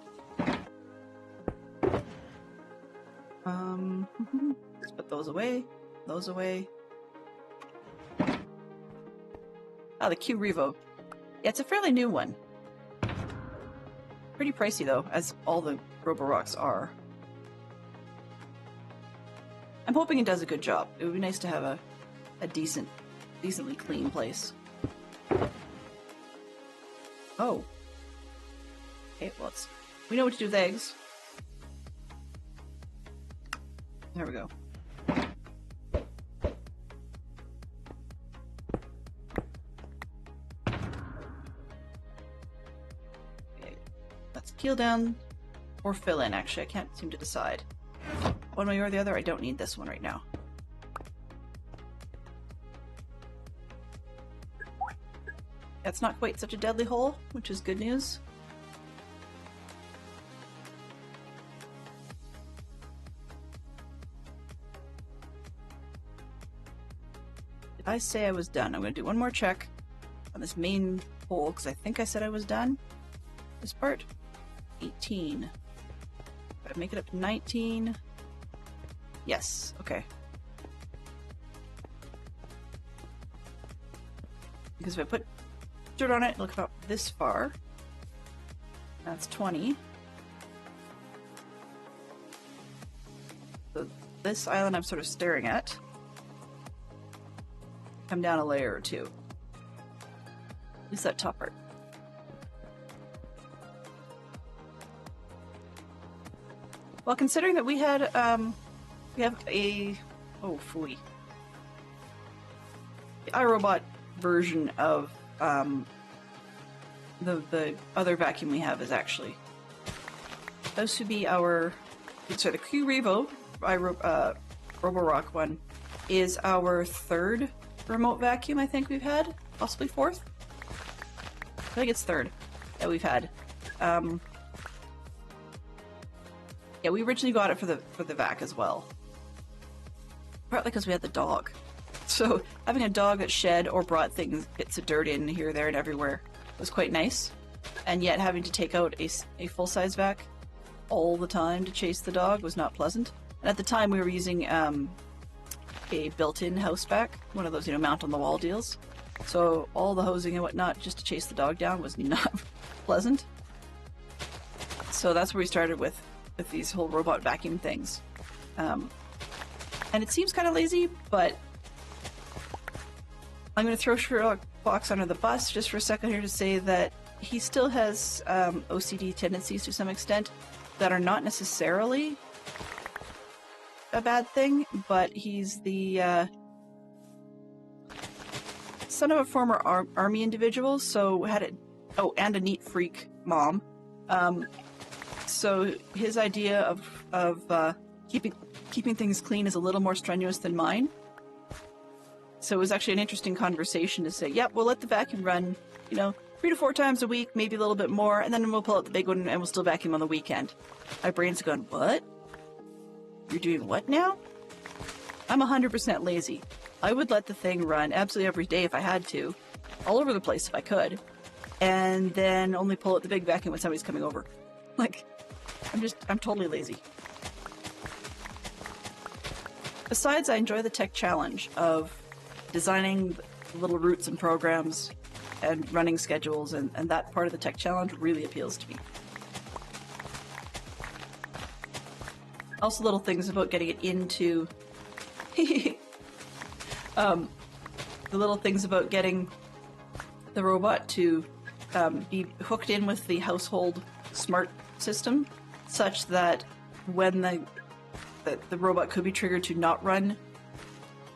B: Let's put those away. Those away. Ah, the Q Revo. Yeah, it's a fairly new one. Pretty pricey though, as all the Roborocks are. I'm hoping it does a good job. It would be nice to have a decently clean place. Oh. Okay, well we know what to do with eggs. There we go. Okay, let's peel down or fill in, actually. I can't seem to decide. One way or the other, I don't need this one right now. That's not quite such a deadly hole, which is good news. Did I say I was done? I'm going to do one more check on this main hole, because I think I said I was done. This part? 18. Gotta make it up to 19. Yes, okay. Because if I put dirt on it, look about this far. That's 20. So this island I'm sort of staring at. Come down a layer or two. At least that top part. Well, considering that we had, we have a, oh phooey, the iRobot version of the other vacuum we have is actually supposed to be our, sorry, the Q Revo Roborock one is our third remote vacuum I think we've had, possibly fourth. I think it's third that we've had. Yeah, we originally got it for the vac as well. Partly because we had the dog. So having a dog that shed or brought bits of dirt in here, there, and everywhere was quite nice. And yet having to take out a full-size vac all the time to chase the dog was not pleasant. And at the time we were using a built-in house vac, one of those, mount on the wall deals. So all the hosing and whatnot just to chase the dog down was not pleasant. So that's where we started with these whole robot vacuum things. And it seems kind of lazy, but I'm going to throw Sherlock Fox under the bus just for a second here to say that he still has OCD tendencies to some extent that are not necessarily a bad thing, but he's the son of a former army individual, so had it. Oh, and a neat freak mom. So his idea of keeping things clean is a little more strenuous than mine. So it was actually an interesting conversation to say, yep, we'll let the vacuum run, 3 to 4 times a week, maybe a little bit more, and then we'll pull out the big one and we'll still vacuum on the weekend. My brain's going, what? You're doing what now? I'm 100% lazy. I would let the thing run absolutely every day if I had to, all over the place if I could, and then only pull out the big vacuum when somebody's coming over. Like, I'm totally lazy. Besides, I enjoy the tech challenge of designing little routes and programs and running schedules, and that part of the tech challenge really appeals to me. Also, little things about getting it into the little things about getting the robot to be hooked in with the household smart system, such that when the robot could be triggered to not run,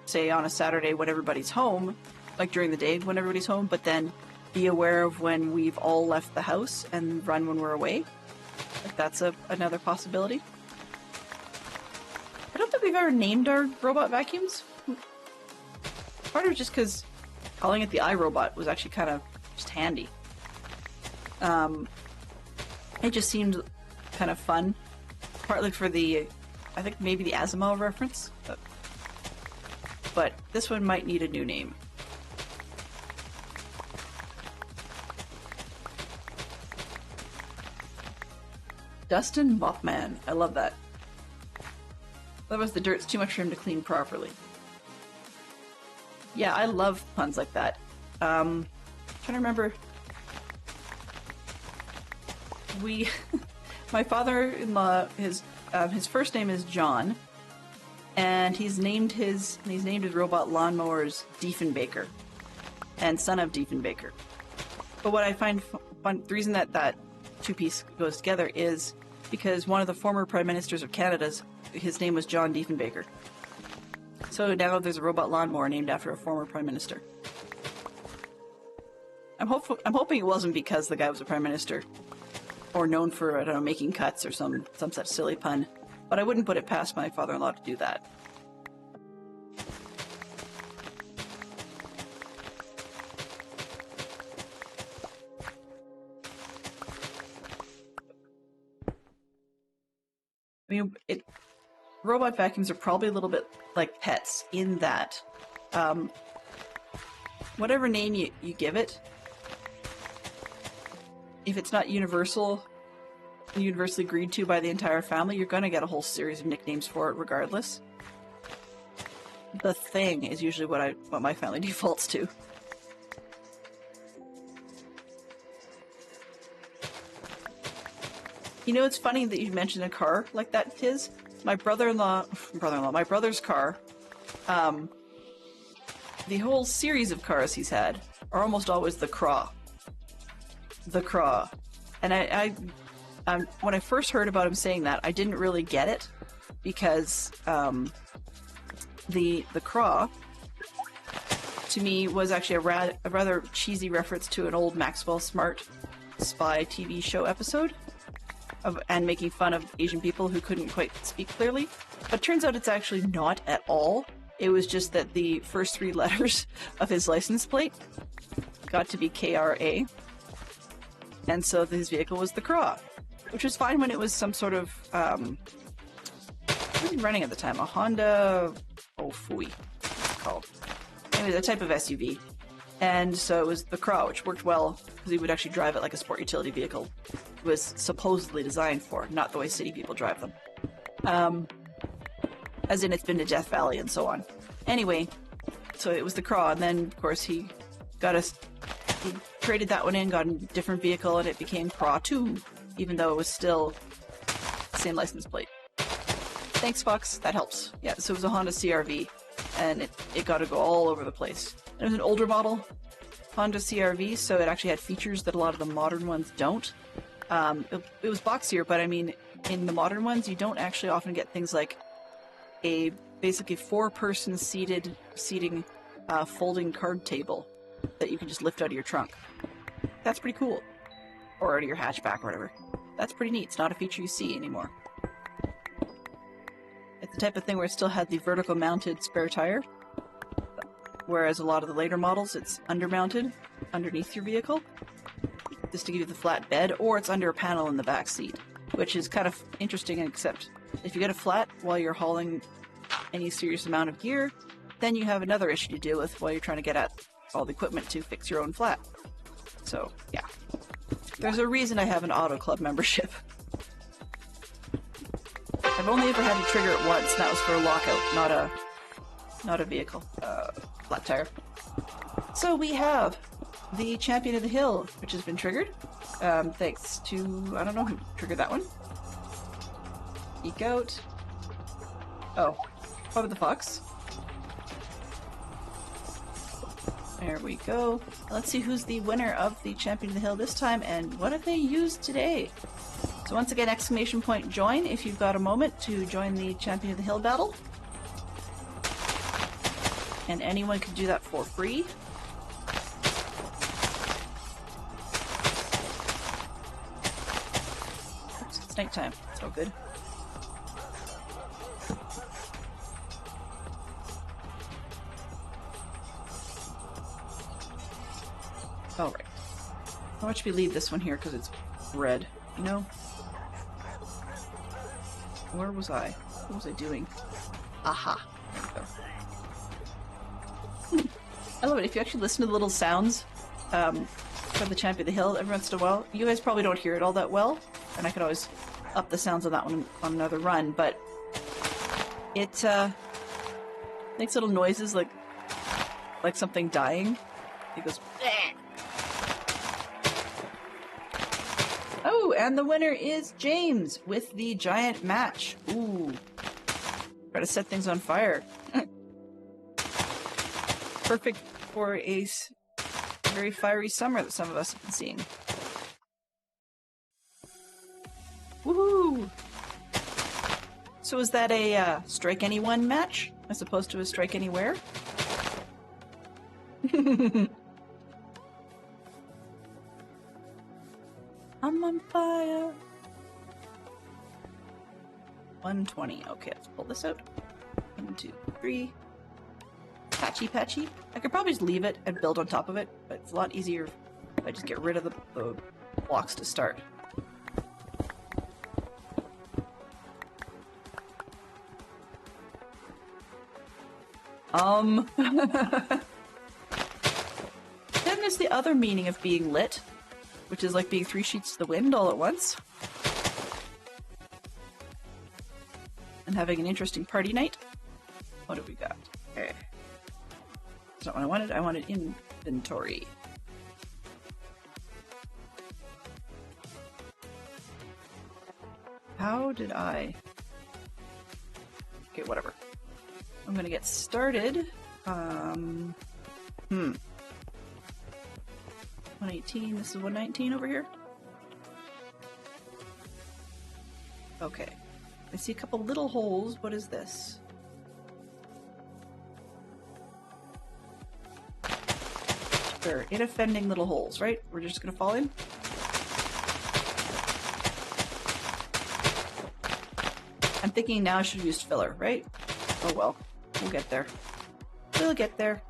B: say on a Saturday when everybody's home, like during the day when everybody's home, but then be aware of when we've all left the house and run when we're away. Like that's another possibility. I don't think we've ever named our robot vacuums. Part of it just because calling it the iRobot was actually kind of just handy. It just seemed kind of fun. Partly for the, I think maybe the Asimov reference. But this one might need a new name. Dustin Mothman. I love that. Otherwise the dirt's too much for him to clean properly. Yeah, I love puns like that. Trying to remember. My father-in-law, his first name is John, and he's named his robot lawnmowers Diefenbaker, and son of Diefenbaker. But what I find fun, the reason that two-piece goes together is because one of the former prime ministers of Canada's, his name was John Diefenbaker. So now there's a robot lawnmower named after a former prime minister. I'm hoping it wasn't because the guy was a prime minister, or known for, I don't know, making cuts or some such silly pun. But I wouldn't put it past my father-in-law to do that. I mean, robot vacuums are probably a little bit like pets in that whatever name you give it, if it's not universally agreed to by the entire family, you're going to get a whole series of nicknames for it regardless. The Thing is usually what my family defaults to. You know, it's funny that you mentioned a car like that, Tiz. My my brother's car, the whole series of cars he's had are almost always the Craw. The Craw. And I when I first heard about him saying that, I didn't really get it, because the Craw, to me, was actually a rather cheesy reference to an old Maxwell Smart spy TV show episode, and making fun of Asian people who couldn't quite speak clearly. But turns out it's actually not at all. It was just that the first three letters of his license plate got to be KRA, and so his vehicle was the Craw, which was fine when it was some sort of what was he running at the time? A Honda Ofui, it's called. Anyway, a type of SUV. And so it was the Craw, which worked well because he would actually drive it like a sport utility vehicle it was supposedly designed for, not the way city people drive them. As in, it's been to Death Valley and so on. Anyway, so it was the Craw, and then of course he traded that one in, got a different vehicle, and it became Craw 2, even though it was still the same license plate. Thanks, Fox. That helps. Yeah, so it was a Honda CR-V, and it got to go all over the place. It was an older model Honda CR-V, so it actually had features that a lot of the modern ones don't. It was boxier, but I mean, in the modern ones, you don't actually often get things like a basically 4-person seating folding card table that you can just lift out of your trunk. That's pretty cool. Or out of your hatchback or whatever. That's pretty neat. It's not a feature you see anymore. It's the type of thing where it still had the vertical mounted spare tire, whereas a lot of the later models, it's undermounted underneath your vehicle, just to give you the flat bed, or it's under a panel in the back seat, which is kind of interesting, except if you get a flat while you're hauling any serious amount of gear, then you have another issue to deal with while you're trying to get at all the equipment to fix your own flat. So, yeah. There's a reason I have an Auto Club membership. I've only ever had to trigger it once, and that was for a lockout, not a vehicle. Flat tire. So we have the Champion of the Hill, which has been triggered. Thanks to, I don't know who triggered that one. Geek out. Oh, Bob the Fox. There we go. Let's see who's the winner of the Champion of the Hill this time, and what have they used today? So once again, exclamation point join if you've got a moment to join the Champion of the Hill battle. And anyone can do that for free. Oops, it's nighttime. It's all good. Alright. How much we leave this one here because it's red, you know? Where was I? What was I doing? Aha. There we go. I love it. If you actually listen to the little sounds from the Champion of the Hill every once in a while, you guys probably don't hear it all that well, and I could always up the sounds on that one on another run, but it makes little noises like something dying. It goes, bleh. Oh, and the winner is James with the giant match. Ooh. Try to set things on fire. Perfect for a very fiery summer that some of us have been seeing. Woohoo! So is that a strike anyone match as opposed to a strike anywhere? I'm on fire. 120. Okay, let's pull this out. 1, 2, 3. Patchy, patchy. I could probably just leave it and build on top of it, but it's a lot easier if I just get rid of the blocks to start. Then there's the other meaning of being lit, which is like being 3 sheets to the wind all at once. And having an interesting party night. What have we got? Okay. That's not what I wanted. I wanted inventory. How did I... Okay, whatever. I'm gonna get started. 118, this is 119 over here. Okay. I see a couple little holes. What is this? They're inoffending little holes, right? We're just gonna fall in? I'm thinking now I should have used filler, right? Oh well. We'll get there. We'll get there.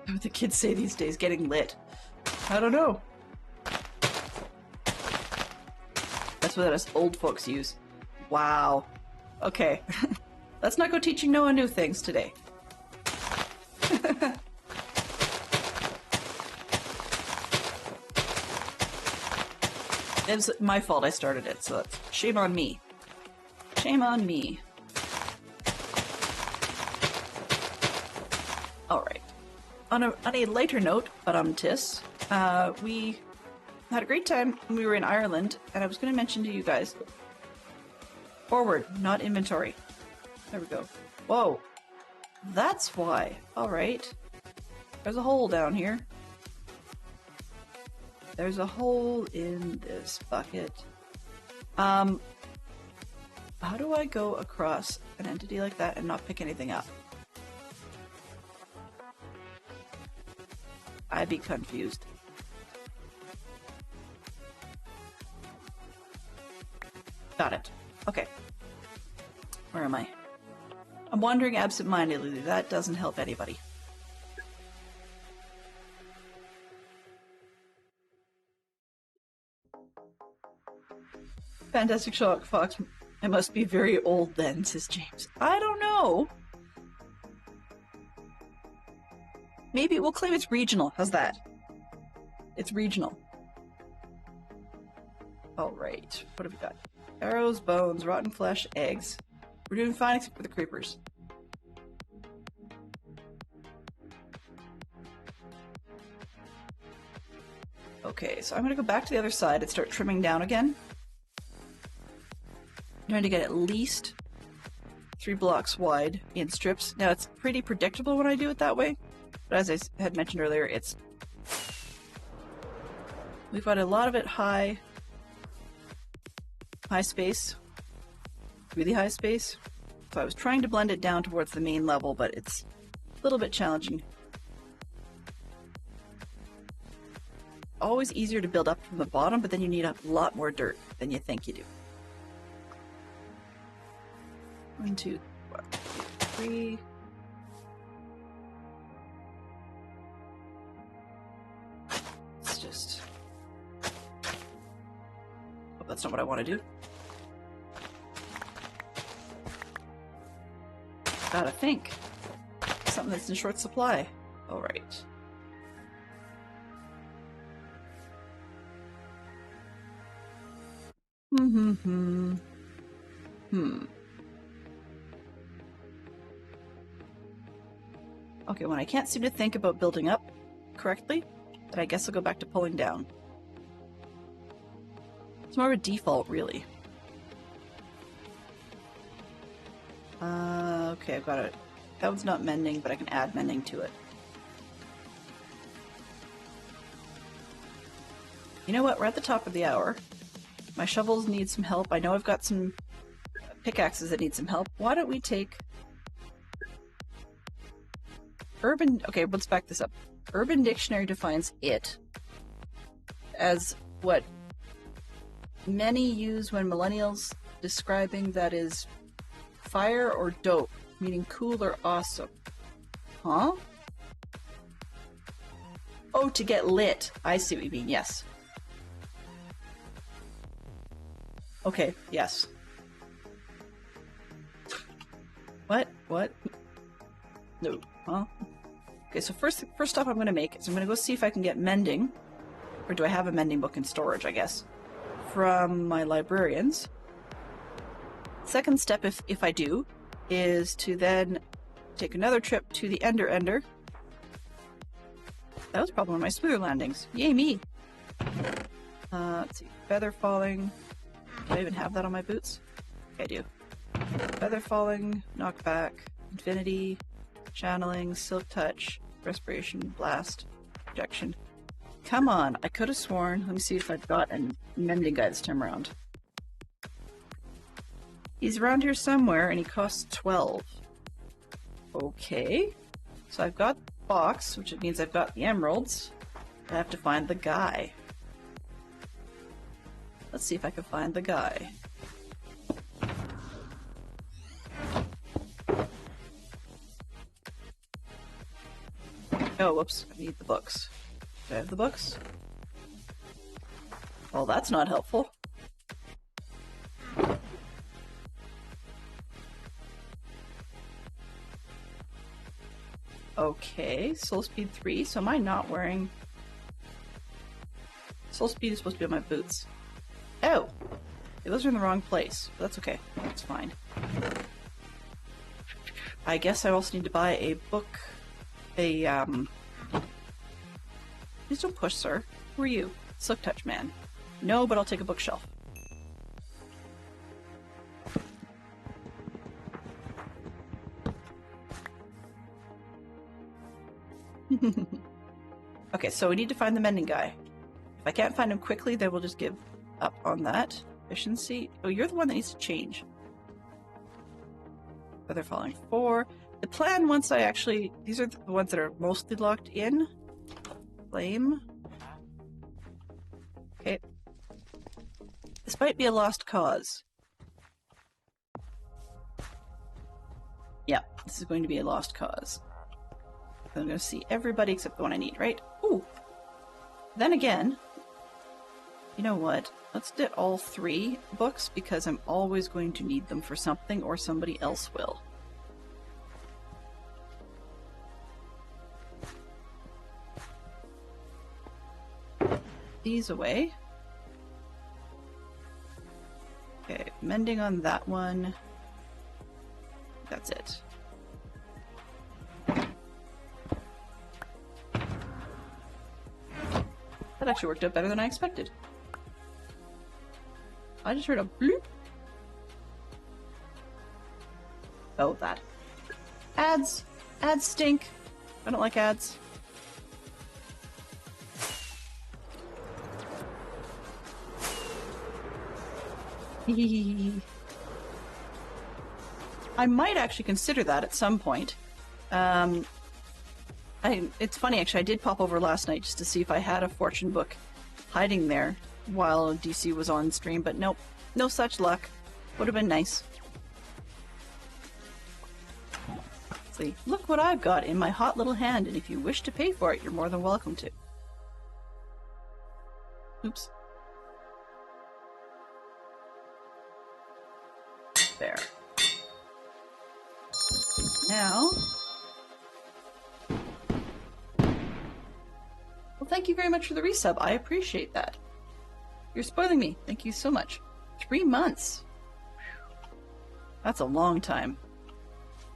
B: What do the kids say these days? Getting lit. I don't know. That's what us old folks use. Wow. Okay. Let's not go teaching Noah new things today. It was my fault I started it, so that's shame on me. Shame on me. Alright. On a lighter note, but we had a great time when we were in Ireland, and I was going to mention to you guys, forward, not inventory. There we go. Whoa. That's why. Alright. There's a hole down here. There's a hole in this bucket. How do I go across an entity like that and not pick anything up? I'd be confused. Got it. Okay. Where am I? I'm wandering absent-mindedly. That doesn't help anybody. Fantastic Sherlock Fox. I must be very old then, says James. I don't know. Maybe we'll claim it's regional. How's that? It's regional. Alright, what have we got? Arrows, bones, rotten flesh, eggs. We're doing fine except for the creepers. Okay, so I'm gonna go back to the other side and start trimming down again. I'm trying to get at least 3 blocks wide in strips. Now it's pretty predictable when I do it that way, but as I had mentioned earlier, we've got a lot of it high space, really high space. So I was trying to blend it down towards the main level, but it's a little bit challenging. Always easier to build up from the bottom, but then you need a lot more dirt than you think you do. 1, 2, 3. It's just... Oh, that's not what I want to do. Gotta think. Something that's in short supply. Alright. Okay, when I can't seem to think about building up correctly, then I guess I'll go back to pulling down. It's more of a default, really. Okay, I've got it. That one's not mending, but I can add mending to it. You know what? We're at the top of the hour. My shovels need some help. I know I've got some pickaxes that need some help. Why don't we take... Okay, let's back this up. Urban Dictionary defines it as what many use when millennials describing that is fire or dope, meaning cool or awesome. Huh? Oh, to get lit. I see what you mean, yes. Okay, yes. What? What? No. Huh? Okay, so first stuff I'm going to make is I'm going to go see if I can get mending, or do I have a mending book in storage, I guess, from my librarians. Second step, if I do, is to then take another trip to the Ender. That was probably one of my smoother landings. Yay me! Let's see. Feather falling. Do I even have that on my boots? Okay, I do. Feather falling, knockback, infinity, channeling, silk touch, respiration, blast, projection. Come on, I could have sworn. Let me see if I've got a mending guy this time around. He's around here somewhere, and he costs 12. Okay. So I've got the box, which means I've got the emeralds. I have to find the guy. Let's see if I can find the guy. Oh, whoops. I need the books. Do I have the books? Well, that's not helpful. Okay, Soul Speed 3. So am I not wearing... Soul Speed is supposed to be on my boots. Oh! Okay, those are in the wrong place. But that's okay. That's fine. I guess I also need to buy a book... Please don't push, sir. Who are you? Silk Touch Man. No, but I'll take a bookshelf. Okay, so we need to find the mending guy. If I can't find him quickly, then we'll just give up on that. Efficiency. Oh, you're the one that needs to change. Feather falling 4. The plan, once I actually... These are the ones that are mostly locked in. Flame. Okay. This might be a lost cause. Yeah, this is going to be a lost cause. I'm going to see everybody except the one I need, right? Ooh! Then again, you know what? Let's get all 3 books because I'm always going to need them for something or somebody else will. These away. Okay, mending on that one. That's it. That actually worked out better than I expected. I just heard a bloop. Oh, that. Ads! Ads stink! I don't like ads. I might actually consider that at some point. It's funny, actually, I did pop over last night just to see if I had a fortune book hiding there while DC was on stream, but nope. No such luck. Would have been nice. See, look what I've got in my hot little hand, and if you wish to pay for it, you're more than welcome to. Oops. There. Now... Well, thank you very much for the resub. I appreciate that. You're spoiling me. Thank you so much. 3 months. That's a long time.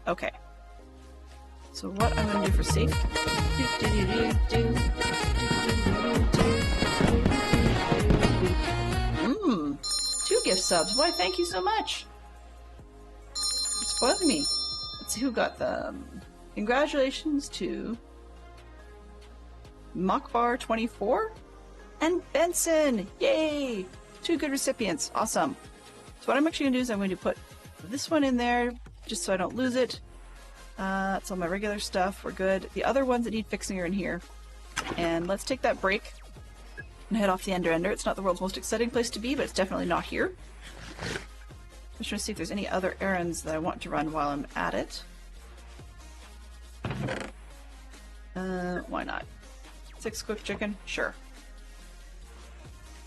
B: Okay. So what I'm going to do for safety... Mmm. 2 gift subs. Why, thank you so much. You're spoiling me. Let's see who got them. Congratulations to... Mockbar24 and Benson! Yay! 2 good recipients. Awesome. So what I'm actually going to do is I'm going to put this one in there just so I don't lose it. That's all my regular stuff. We're good. The other ones that need fixing are in here. And let's take that break and head off the Ender Ender. It's not the world's most exciting place to be, but it's definitely not here. I'm just trying to see if there's any other errands that I want to run while I'm at it. Why not? 6 cooked chicken? Sure.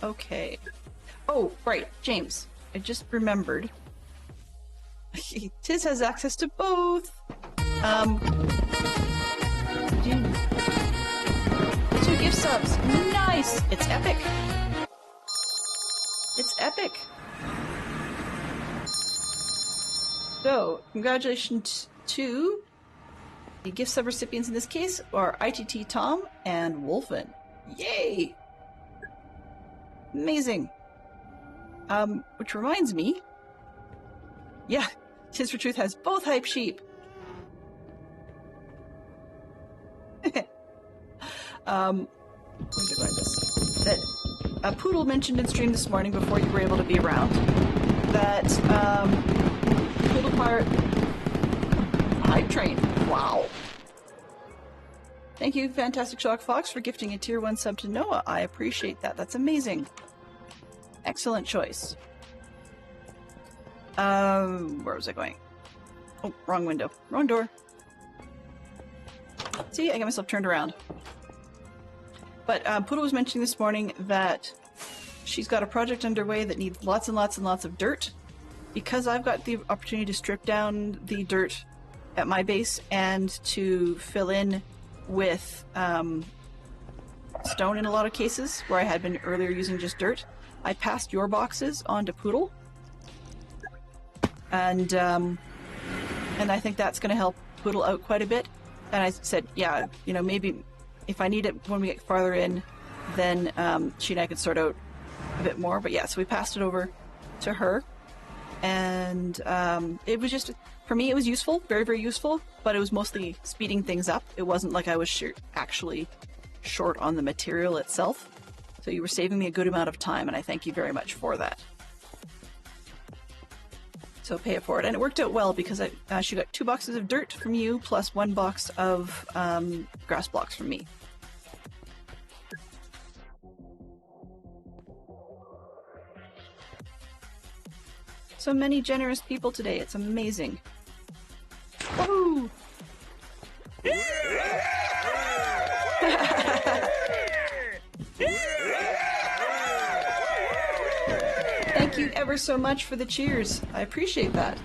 B: Okay. Oh, right, James. I just remembered. Tiz has access to both. 2 gift subs. Nice! It's epic. It's epic. So, congratulations to the gift sub recipients in this case are ITT Tom and Wolfen. Yay! Amazing. Which reminds me, yeah, Tis for Truth has both hype sheep. Where's it going? This that Poodle mentioned in stream this morning before you were able to be around that Poodle Pirate hype train. Wow. Thank you, Fantastic Shock Fox, for gifting a tier 1 sub to Noah. I appreciate that. That's amazing. Excellent choice. Where was I going? Oh, wrong window. Wrong door. See, I got myself turned around. But Poodle was mentioning this morning that she's got a project underway that needs lots and lots and lots of dirt. Because I've got the opportunity to strip down the dirt at my base and to fill in with stone in a lot of cases, where I had been earlier using just dirt, I passed your boxes on to Poodle. And I think that's going to help Poodle out quite a bit. And I said, yeah, you know, maybe if I need it when we get farther in, then she and I could sort out a bit more. But yeah, so we passed it over to her. And it was just, for me, it was useful, very, very useful, but it was mostly speeding things up. It wasn't like I was actually short on the material itself. So you were saving me a good amount of time, and I thank you very much for that. So pay it forward. And it worked out well because she got 2 boxes of dirt from you plus 1 box of grass blocks from me. So many generous people today. It's amazing. Woohoo! Thank you ever so much for the cheers. I appreciate that.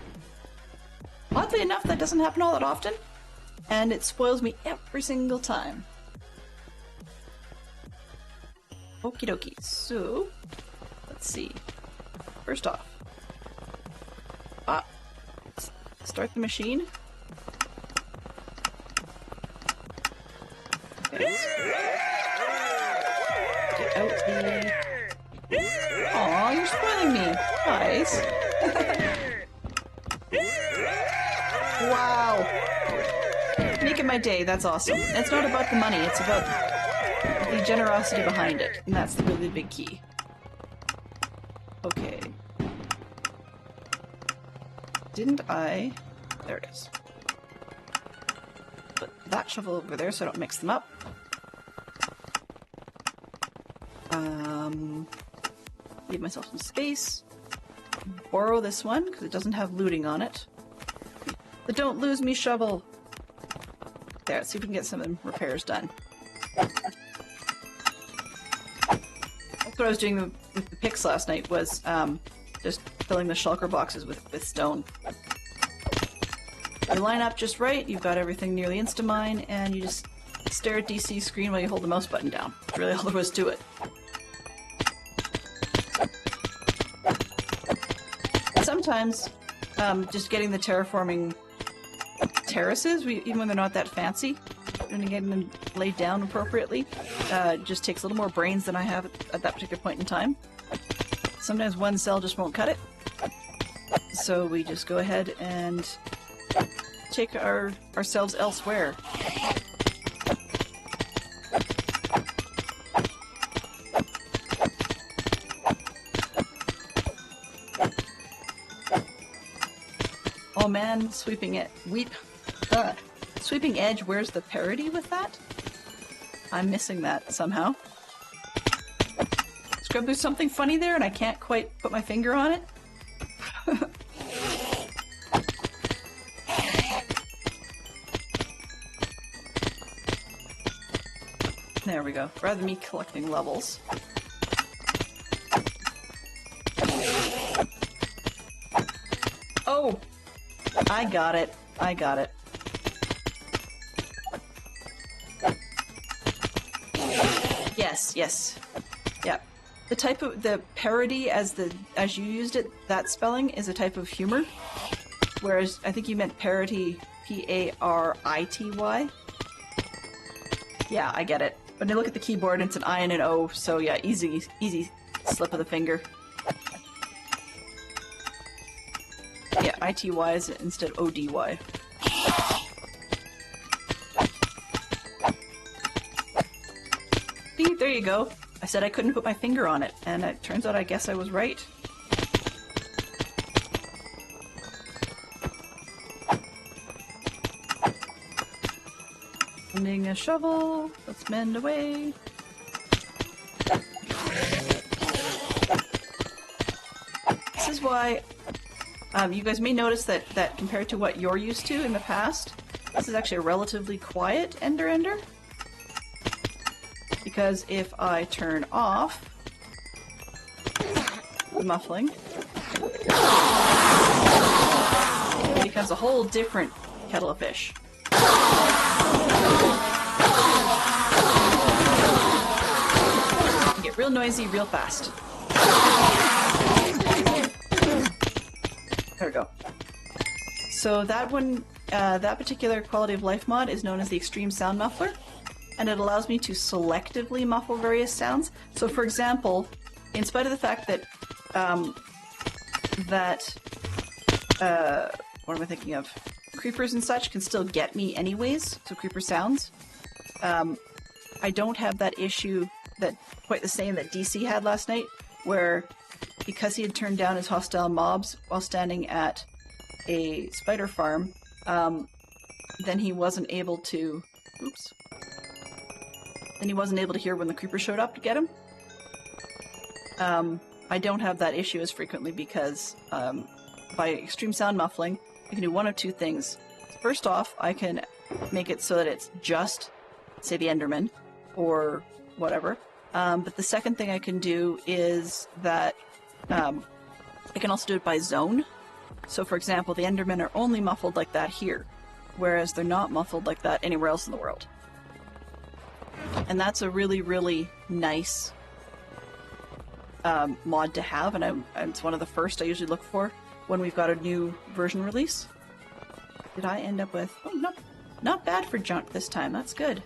B: Oddly enough, that doesn't happen all that often, and it spoils me every single time. Okie dokie. So, let's see. First off, Ah. Start the machine. Okay. Get out the... Aw, you're spoiling me. Nice. Wow. Making my day, that's awesome. It's not about the money, it's about the generosity behind it. And that's the really big key. Okay. Didn't I... There it is. Put that shovel over there so I don't mix them up. Leave myself some space. Borrow this one, because it doesn't have looting on it. The don't lose me shovel! There, let's see if we can get some repairs done. That's what I was doing with the picks last night, was just filling the shulker boxes with stone. You line up just right, you've got everything nearly insta-mine, and you just stare at DC's screen while you hold the mouse button down. That's really all there was to it. Sometimes, just getting the terraforming terraces, even when they're not that fancy, and getting them laid down appropriately, just takes a little more brains than I have at that particular point in time. Sometimes one cell just won't cut it. So we just go ahead and take ourselves elsewhere. Oh man, sweeping edge, where's the parity with that? I'm missing that somehow. Scrub, there's something funny there and I can't quite put my finger on it. There we go. Rather than me collecting levels. Oh! I got it. I got it. Yes, yes. Yeah. The type of the parody as you used it, that spelling is a type of humor. Whereas I think you meant parity, P-A-R-I-T-Y. Yeah, I get it. When I look at the keyboard, it's an I and an O, so yeah, easy slip of the finger. Yeah, I-T-Y is instead O-D-Y. See, there you go. I said I couldn't put my finger on it, and it turns out I guess I was right. Sending a shovel. Let's mend away. This is why you guys may notice that compared to what you're used to in the past, this is actually a relatively quiet Ender. Because if I turn off the muffling, it becomes a whole different kettle of fish. You get real noisy real fast. There we go. So that one, that particular quality of life mod is known as the Extreme Sound Muffler, and it allows me to selectively muffle various sounds. So for example, in spite of the fact that, what am I thinking of? Creepers and such can still get me anyways, so creeper sounds. I don't have that issue that quite the same that DC had last night, where because he had turned down his hostile mobs while standing at a spider farm, then he wasn't able to... Oops. Then he wasn't able to hear when the creeper showed up to get him. I don't have that issue as frequently because by extreme sound muffling, I can do one of two things. First off, I can make it so that it's just, say, the Enderman, or whatever. But the second thing I can do is that I can also do it by zone. So for example, the Endermen are only muffled like that here, whereas they're not muffled like that anywhere else in the world. And that's a really, really nice mod to have, and it's one of the first I usually look for when we've got a new version release. Did I end up with... Oh, not bad for junk this time. That's good.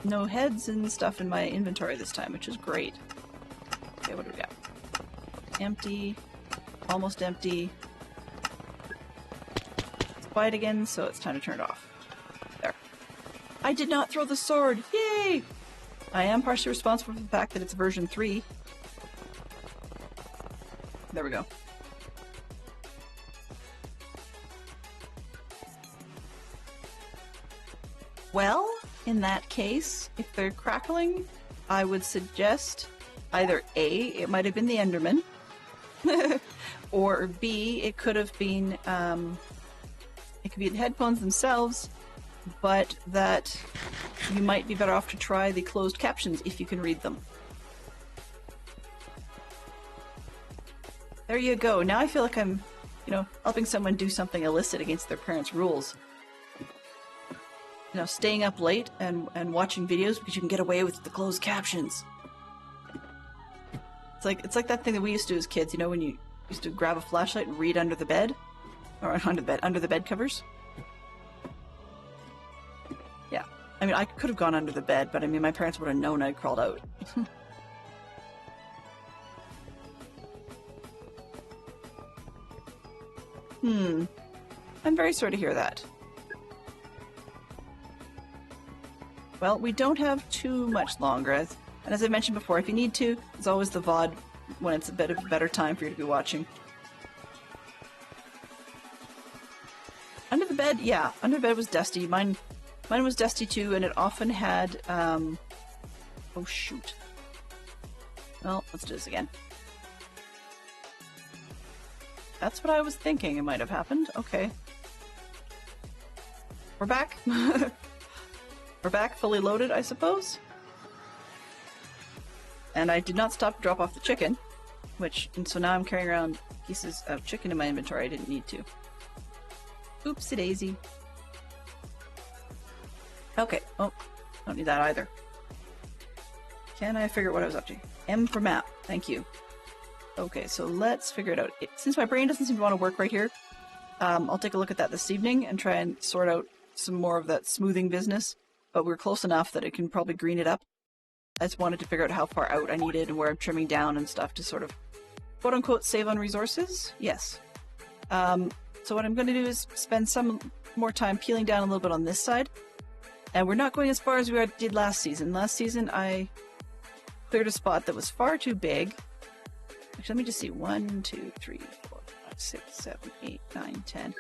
B: No heads and stuff in my inventory this time, which is great. Okay, what do we got? Empty. Almost empty. It's quiet again, so it's time to turn it off. There. I did not throw the sword! Yay! I am partially responsible for the fact that it's version 3. There we go. Well, in that case, if they're crackling, I would suggest either A, it might have been the Enderman, or B, it could have been, it could be the headphones themselves, but that you might be better off to try the closed captions if you can read them. There you go. Now I feel like I'm, helping someone do something illicit against their parents' rules. Staying up late and watching videos because you can get away with the closed captions. It's like that thing that we used to do as kids, when you used to grab a flashlight and read under the bed? Or under the bed covers? Yeah. I mean, I could have gone under the bed, but I mean, my parents would have known I'd crawled out. I'm very sorry to hear that. Well, we don't have too much longer, and as I mentioned before, if you need to, there's always the VOD when it's a bit of a better time for you to be watching. Under the bed, yeah, under the bed was dusty. Mine was dusty too, and it often had, oh shoot. Well, let's do this again. That's what I was thinking it might have happened. Okay. We're back. We're back, fully loaded, I suppose. And I did not stop to drop off the chicken, and so now I'm carrying around pieces of chicken in my inventory I didn't need to. Oopsie daisy. Okay, oh, don't need that either. Can I figure out what I was up to? M for map, thank you. Okay, so let's figure it out. Since my brain doesn't seem to want to work right here, I'll take a look at that this evening and try and sort out some more of that smoothing business. But we're close enough that it can probably green it up. I just wanted to figure out how far out I needed and where I'm trimming down and stuff to sort of, quote-unquote, save on resources. Yes. So what I'm going to do is spend some more time peeling down a little bit on this side. And we're not going as far as we did last season. Last season, I cleared a spot that was far too big. Actually, let me just see. 1, 2, 3, 4, 5, 6, 7, 8, 9, 10.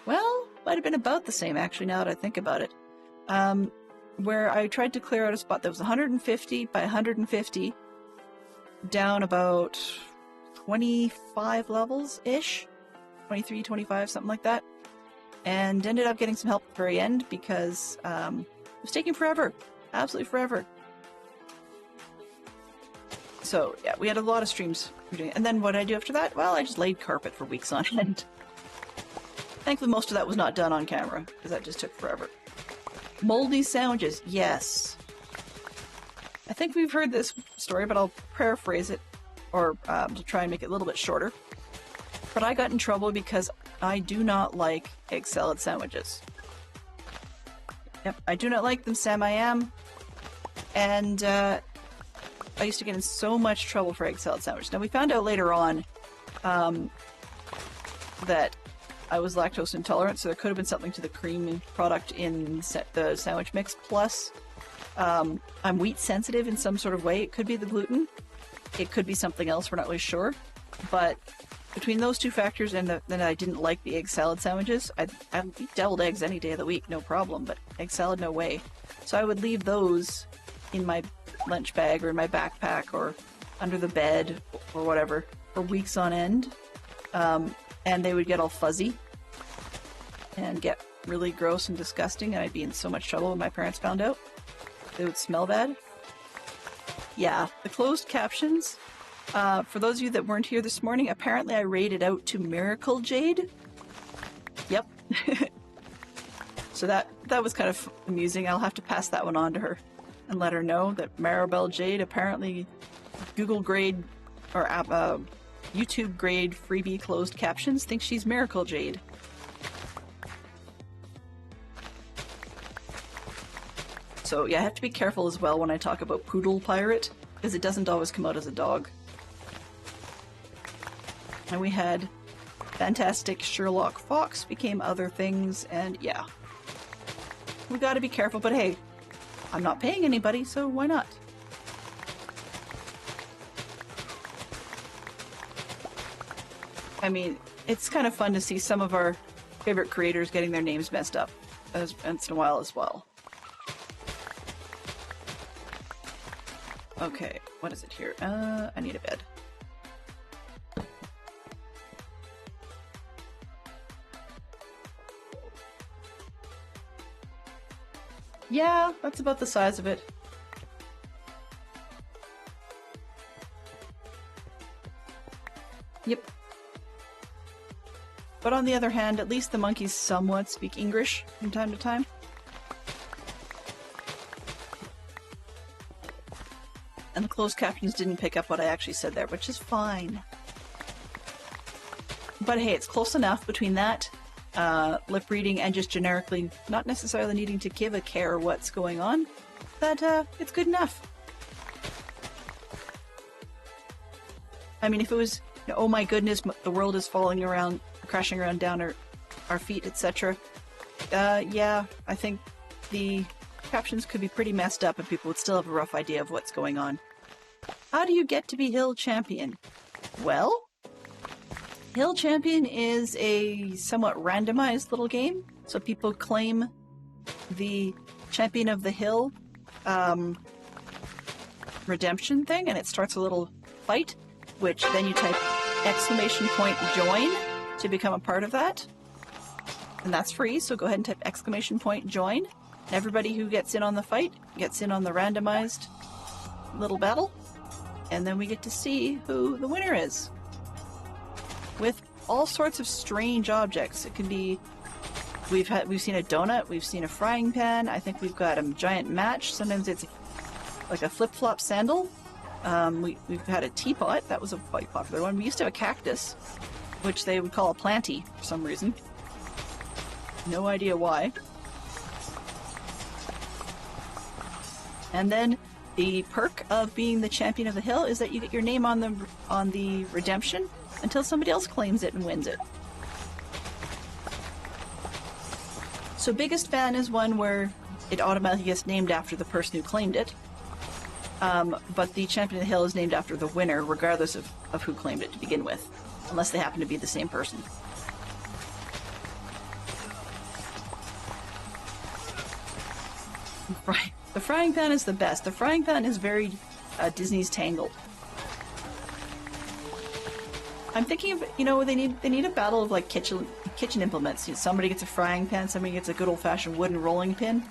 B: Well, might have been about the same, actually, now that I think about it. Where I tried to clear out a spot that was 150 by 150, down about 25 levels-ish, 23, 25, something like that, and ended up getting some help at the very end because it was taking forever, absolutely forever. So yeah, we had a lot of streams doing it. And then what did I do after that? Well, I just laid carpet for weeks on end. Thankfully, most of that was not done on camera because that just took forever. Moldy sandwiches, yes. I think we've heard this story, but I'll paraphrase it, or to try and make it a little bit shorter. But I got in trouble because I do not like egg salad sandwiches. Yep, I do not like them, Sam I am. And I used to get in so much trouble for egg salad sandwiches. Now, we found out later on that I was lactose intolerant, so there could have been something to the cream product in the sandwich mix. Plus, I'm wheat sensitive in some sort of way. It could be the gluten. It could be something else. We're not really sure. But between those two factors and then I didn't like the egg salad sandwiches, I'd eat deviled eggs any day of the week, no problem. But egg salad, no way. So I would leave those in my lunch bag or in my backpack or under the bed or whatever for weeks on end. And they would get all fuzzy and get really gross and disgusting, and I'd be in so much trouble when my parents found out. They would smell bad. Yeah, the closed captions, for those of you that weren't here this morning, apparently I rated out to Miracle Jade. Yep. So that was kind of amusing. I'll have to pass that one on to her. and let her know that Maribel Jade, apparently Google grade or YouTube grade freebie closed captions, thinks she's Miracle Jade. So yeah, I have to be careful as well when I talk about Poodle Pirate, because it doesn't always come out as a dog. And we had Fantastic Sherlock Fox became other things, and yeah. We gotta be careful, but hey, I'm not paying anybody, so why not? I mean, it's kind of fun to see some of our favorite creators getting their names messed up once in a while as well. Okay, what is it here? I need a bed. Yeah, that's about the size of it. Yep. But on the other hand, at least the monkeys somewhat speak English from time to time. And the closed captions didn't pick up what I actually said there, which is fine. But hey, it's close enough between that, lip reading, and just generically not necessarily needing to give a care what's going on, that it's good enough. I mean, if it was, oh my goodness, the world is falling around, crashing around down our feet, etc. Yeah, I think the captions could be pretty messed up and people would still have a rough idea of what's going on. How do you get to be Hill Champion? Well, Hill Champion is a somewhat randomized little game. So people claim the Champion of the Hill redemption thing, and it starts a little fight, which then you type !join to become a part of that. And that's free, so go ahead and type !join. Everybody who gets in on the fight gets in on the randomized little battle, and then we get to see who the winner is. With all sorts of strange objects. It can be, we've seen a donut, we've seen a frying pan, I think we've got a giant match, sometimes it's like a flip-flop sandal. We've had a teapot, that was a quite popular one. We used to have a cactus, which they would call a planty for some reason. No idea why. And then the perk of being the Champion of the Hill is that you get your name on the redemption until somebody else claims it and wins it. So Biggest Fan is one where it automatically gets named after the person who claimed it. But the Champion of the Hill is named after the winner, regardless of who claimed it to begin with, unless they happen to be the same person. Right. The frying pan is the best. The frying pan is very Disney's Tangled. I'm thinking of, they need a battle of like kitchen implements. Somebody gets a frying pan, somebody gets a good old-fashioned wooden rolling pin.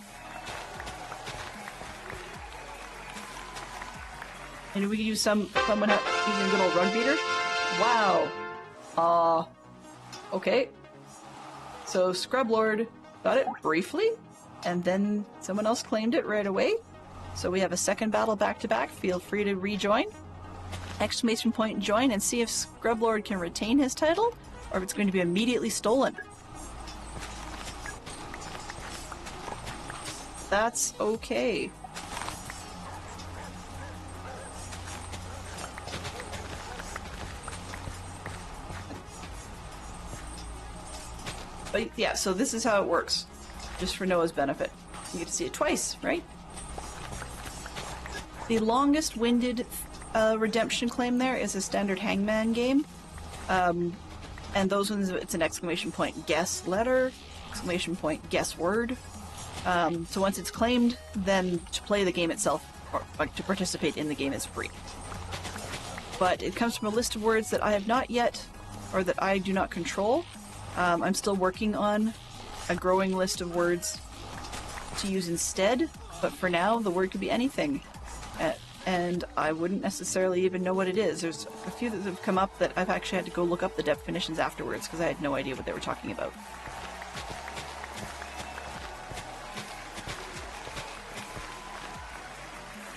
B: And we could use someone using a good old rug beater. Wow. Okay. So Scrublord got it briefly, and then someone else claimed it right away. So we have a second battle back-to-back. Feel free to rejoin. !join and see if Scrublord can retain his title, or if it's going to be immediately stolen. That's okay. But yeah, so this is how it works. Just for Noah's benefit. You get to see it twice, right? The longest-winded redemption claim there is a standard Hangman game. And those ones, it's an ! Guess letter, ! Guess word. So once it's claimed, then to play the game itself, or like to participate in the game, is free. But it comes from a list of words that I have not yet, or that I do not control. I'm still working on a growing list of words to use instead, but for now, the word could be anything. And I wouldn't necessarily even know what it is. There's a few that have come up that I've actually had to go look up the definitions afterwards because I had no idea what they were talking about.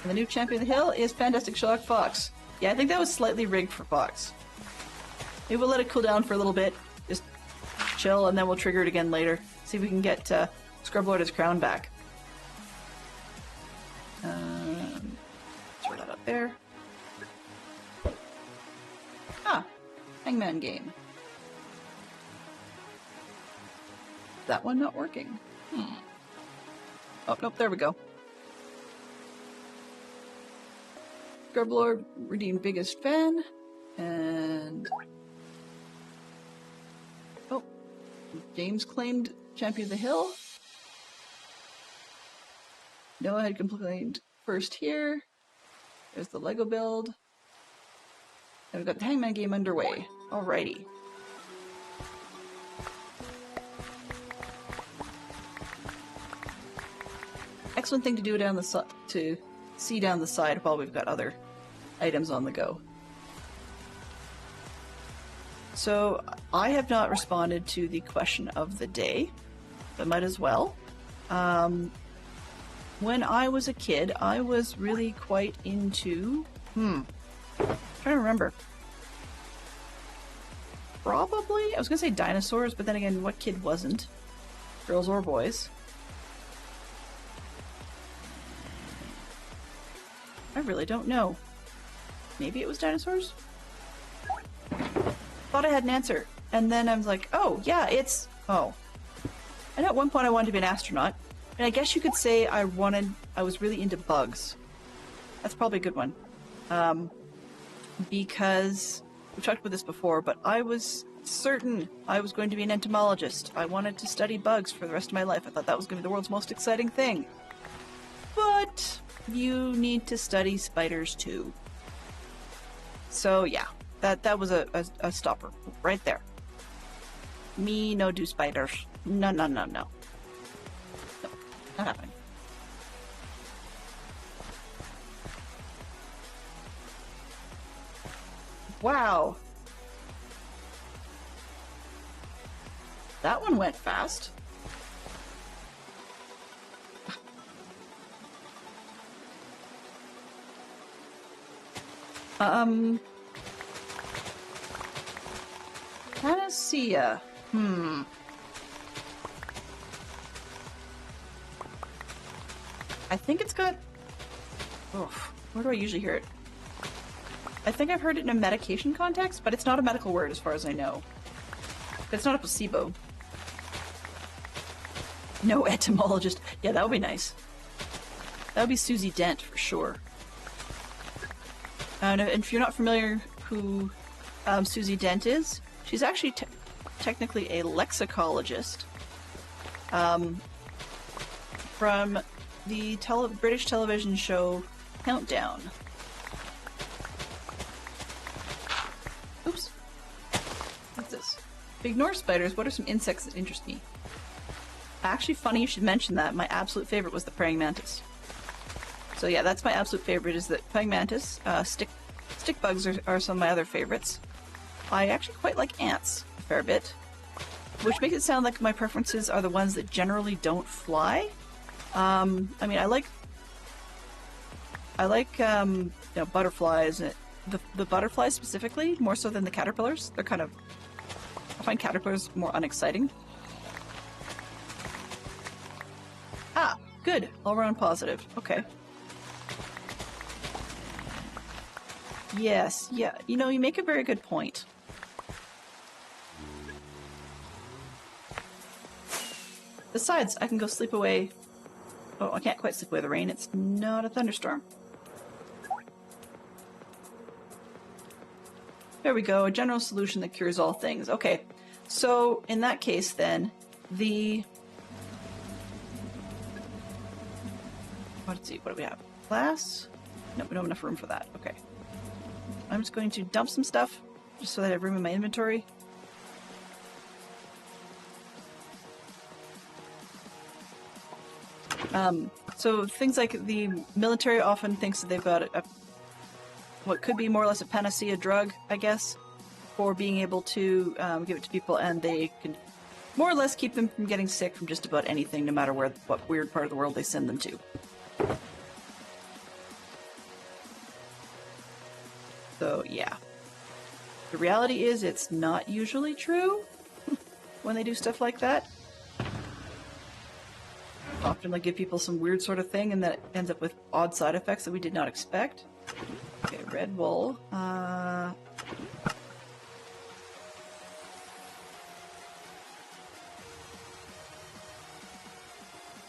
B: And the new champion of the hill is Fantastic Sherlock Fox. Yeah, I think that was slightly rigged for Fox. Maybe we'll let it cool down for a little bit. Just chill, and then we'll trigger it again later. See if we can get Scrublord his crown back. Throw that up there. Ah, Hangman game. That one not working. Oh, nope, there we go. Scrublord redeemed biggest fan, and... Oh, James claimed champion of the hill. Noah had complained first here. There's the Lego build. And we've got the Hangman game underway. Alrighty. Excellent thing to do down the to see down the side while we've got other items on the go. So I have not responded to the question of the day, but might as well. When I was a kid, I was really quite into... trying to remember. Probably, I was gonna say dinosaurs, but then again, what kid wasn't? Girls or boys? I really don't know. Maybe it was dinosaurs? Thought I had an answer. And then I was like, oh, yeah, it's... Oh. And at one point I wanted to be an astronaut. And I guess you could say I was really into bugs. That's probably a good one. Because... We've talked about this before, but I was certain I was going to be an entomologist. I wanted to study bugs for the rest of my life. I thought that was going to be the world's most exciting thing. But you need to study spiders too. So yeah, that was a stopper right there. Me no do spiders. No. No, not happening. Wow. That one went fast. Panacea. I think it's got... Oh, where do I usually hear it? I think I've heard it in a medication context, but it's not a medical word as far as I know. It's not a placebo. No etymologist. Yeah, that would be nice. That would be Susie Dent for sure. And if you're not familiar who Susie Dent is, she's actually technically a lexicologist from the British television show Countdown. Oops. What's this? Ignore spiders. What are some insects that interest me? Actually, funny you should mention that. My absolute favorite was the praying mantis. So yeah, that's my absolute favorite, is the praying mantis. Stick bugs are some of my other favorites. I actually quite like ants a fair bit, which makes it sound like my preferences are the ones that generally don't fly. I mean, I like you know, butterflies. The butterflies specifically, more so than the caterpillars. They're kind of... I find caterpillars more unexciting. Ah, good. All around positive. Okay. Yes, yeah. You know, you make a very good point. Besides, I can go sleep away... Oh, I can't quite sleep away the rain. It's not a thunderstorm. There we go, a general solution that cures all things. Okay, so in that case then, let's see, what do we have? Glass? Nope, we don't have enough room for that. Okay. I'm just going to dump some stuff, just so that I have room in my inventory. So things like the military often thinks that they've got what could be more or less a panacea drug, I guess, for being able to give it to people, and they can more or less keep them from getting sick from just about anything, no matter what weird part of the world they send them to. The reality is it's not usually true when they do stuff like that. Often they give people some weird sort of thing and that ends up with odd side effects that we did not expect. Okay, red wool. I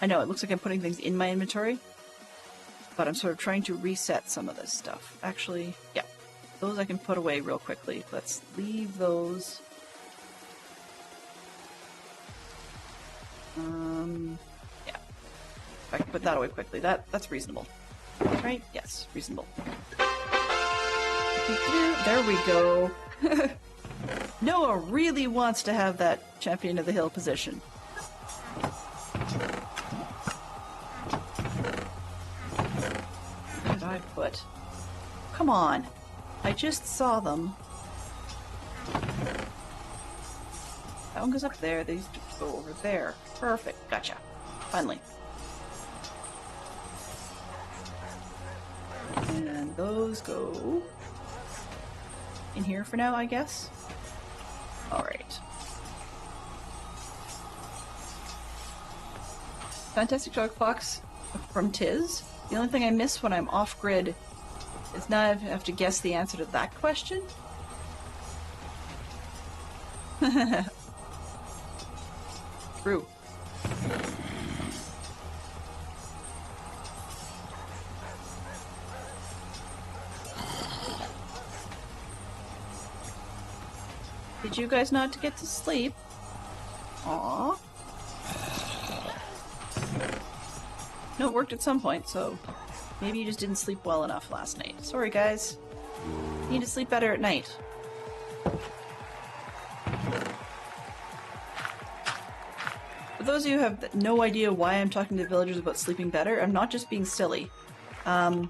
B: know, it looks like I'm putting things in my inventory, but I'm sort of trying to reset some of this stuff. Actually, yeah, those I can put away real quickly. Let's leave those. Yeah, I can put that away quickly. That's reasonable, right? Yes, reasonable. There we go. Noah really wants to have that champion of the hill position. What did I put? Come on. I just saw them. That one goes up there. These go over there. Perfect. Gotcha. Finally. And those go in here for now, I guess. Alright. Fantastic Dog Fox from Tiz. The only thing I miss when I'm off-grid is now I have to guess the answer to that question. True. Did you guys not get to sleep? Aww. No, it worked at some point, so maybe you just didn't sleep well enough last night. Sorry, guys. You need to sleep better at night. For those of you who have no idea why I'm talking to the villagers about sleeping better, I'm not just being silly. I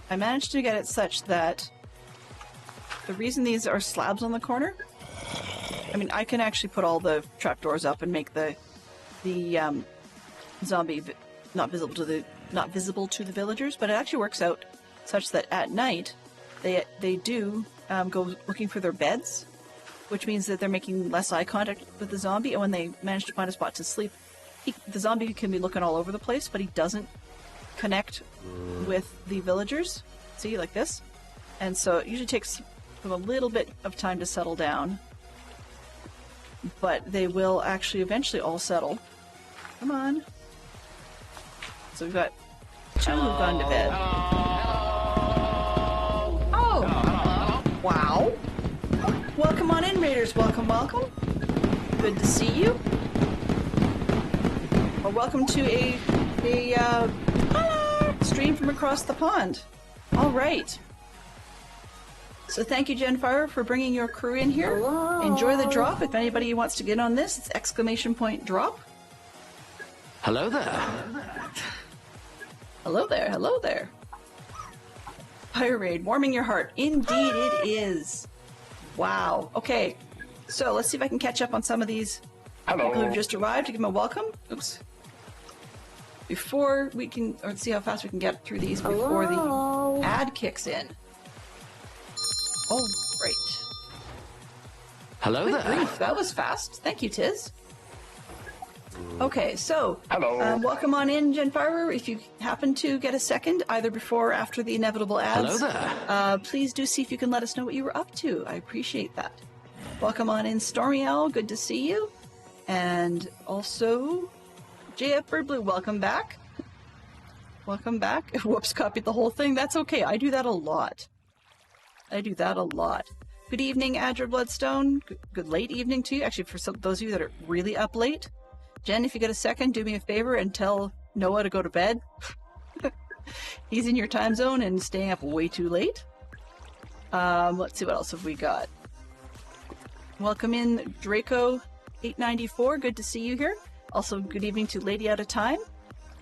B: managed to get it such that the reason these are slabs on the corner, I mean, I can actually put all the trapdoors up and make the zombie not visible to the villagers, but it actually works out such that at night they do go looking for their beds, which means that they're making less eye contact with the zombie, and when they manage to find a spot to sleep, the zombie can be looking all over the place, but he doesn't connect with the villagers. See, like this? And so it usually takes them a little bit of time to settle down, but they will actually eventually all settle. Come on. So we've got two who've gone to bed. Oh! Wow! Welcome on in, Raiders. Welcome, welcome. Good to see you. Or welcome to a stream from across the pond. All right. So thank you, Genfire, for bringing your crew in here.
A: Hello.
B: Enjoy the drop. If anybody wants to get on this, it's ! Drop.
C: Hello there.
B: Hello there, hello there. Fire Raid, warming your heart. Indeed it is. Wow. Okay, so let's see if I can catch up on some of these people who've just arrived to give them a welcome. Oops. Before we can, or let's see how fast we can get through these before the ad kicks in. Oh, great.
C: Hello there.
B: Grief, that was fast. Thank you, Tiz. Okay, so
C: Hello.
B: welcome on in, Genfire. If you happen to get a second, either before or after the inevitable ads,
C: Hello there.
B: please do see if you can let us know what you were up to. I appreciate that. Welcome on in, Stormy Owl. Good to see you. And also, JF Birdblue, welcome back. Welcome back. Whoops, copied the whole thing. That's okay. I do that a lot. Good evening, Adra Bloodstone. Good late evening to you. Actually, for those of you that are really up late, Jen, if you get a second, do me a favor and tell Noah to go to bed. He's in your time zone and staying up way too late. Let's see, what else have we got? Welcome in, Draco894. Good to see you here. Also, good evening to Lady Out of Time.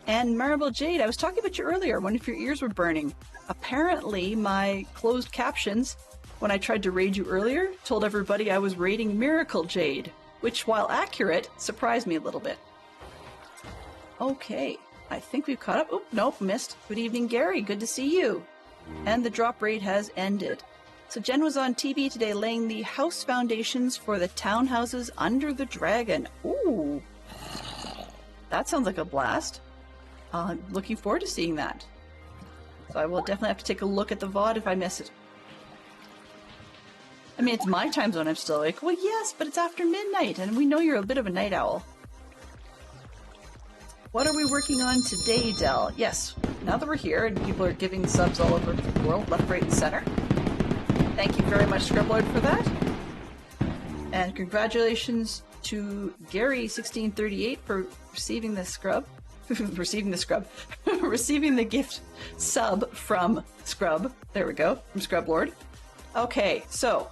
B: And Marble Jade, I was talking about you earlier. One of your ears were burning. Apparently, my closed captions, when I tried to raid you earlier, told everybody I was raiding Miracle Jade, which, while accurate, surprised me a little bit. Okay, I think we've caught up. Oh, nope, missed. Good evening, Gary. Good to see you. And the drop raid has ended. So Jen was on TV today laying the house foundations for the townhouses under the dragon. Ooh, that sounds like a blast. I'm looking forward to seeing that. So I will definitely have to take a look at the VOD if I miss it. I mean, it's my time zone I'm still awake. Well, yes, but it's after midnight, and we know you're a bit of a night owl. What are we working on today, Del? Yes, now that we're here and people are giving subs all over the world, left, right, and center. Thank you very much, Scrubloid, for that. And congratulations to Gary1638 for receiving the scrub. Receiving the gift sub from Scrub. There we go, from Scrublord. Okay, so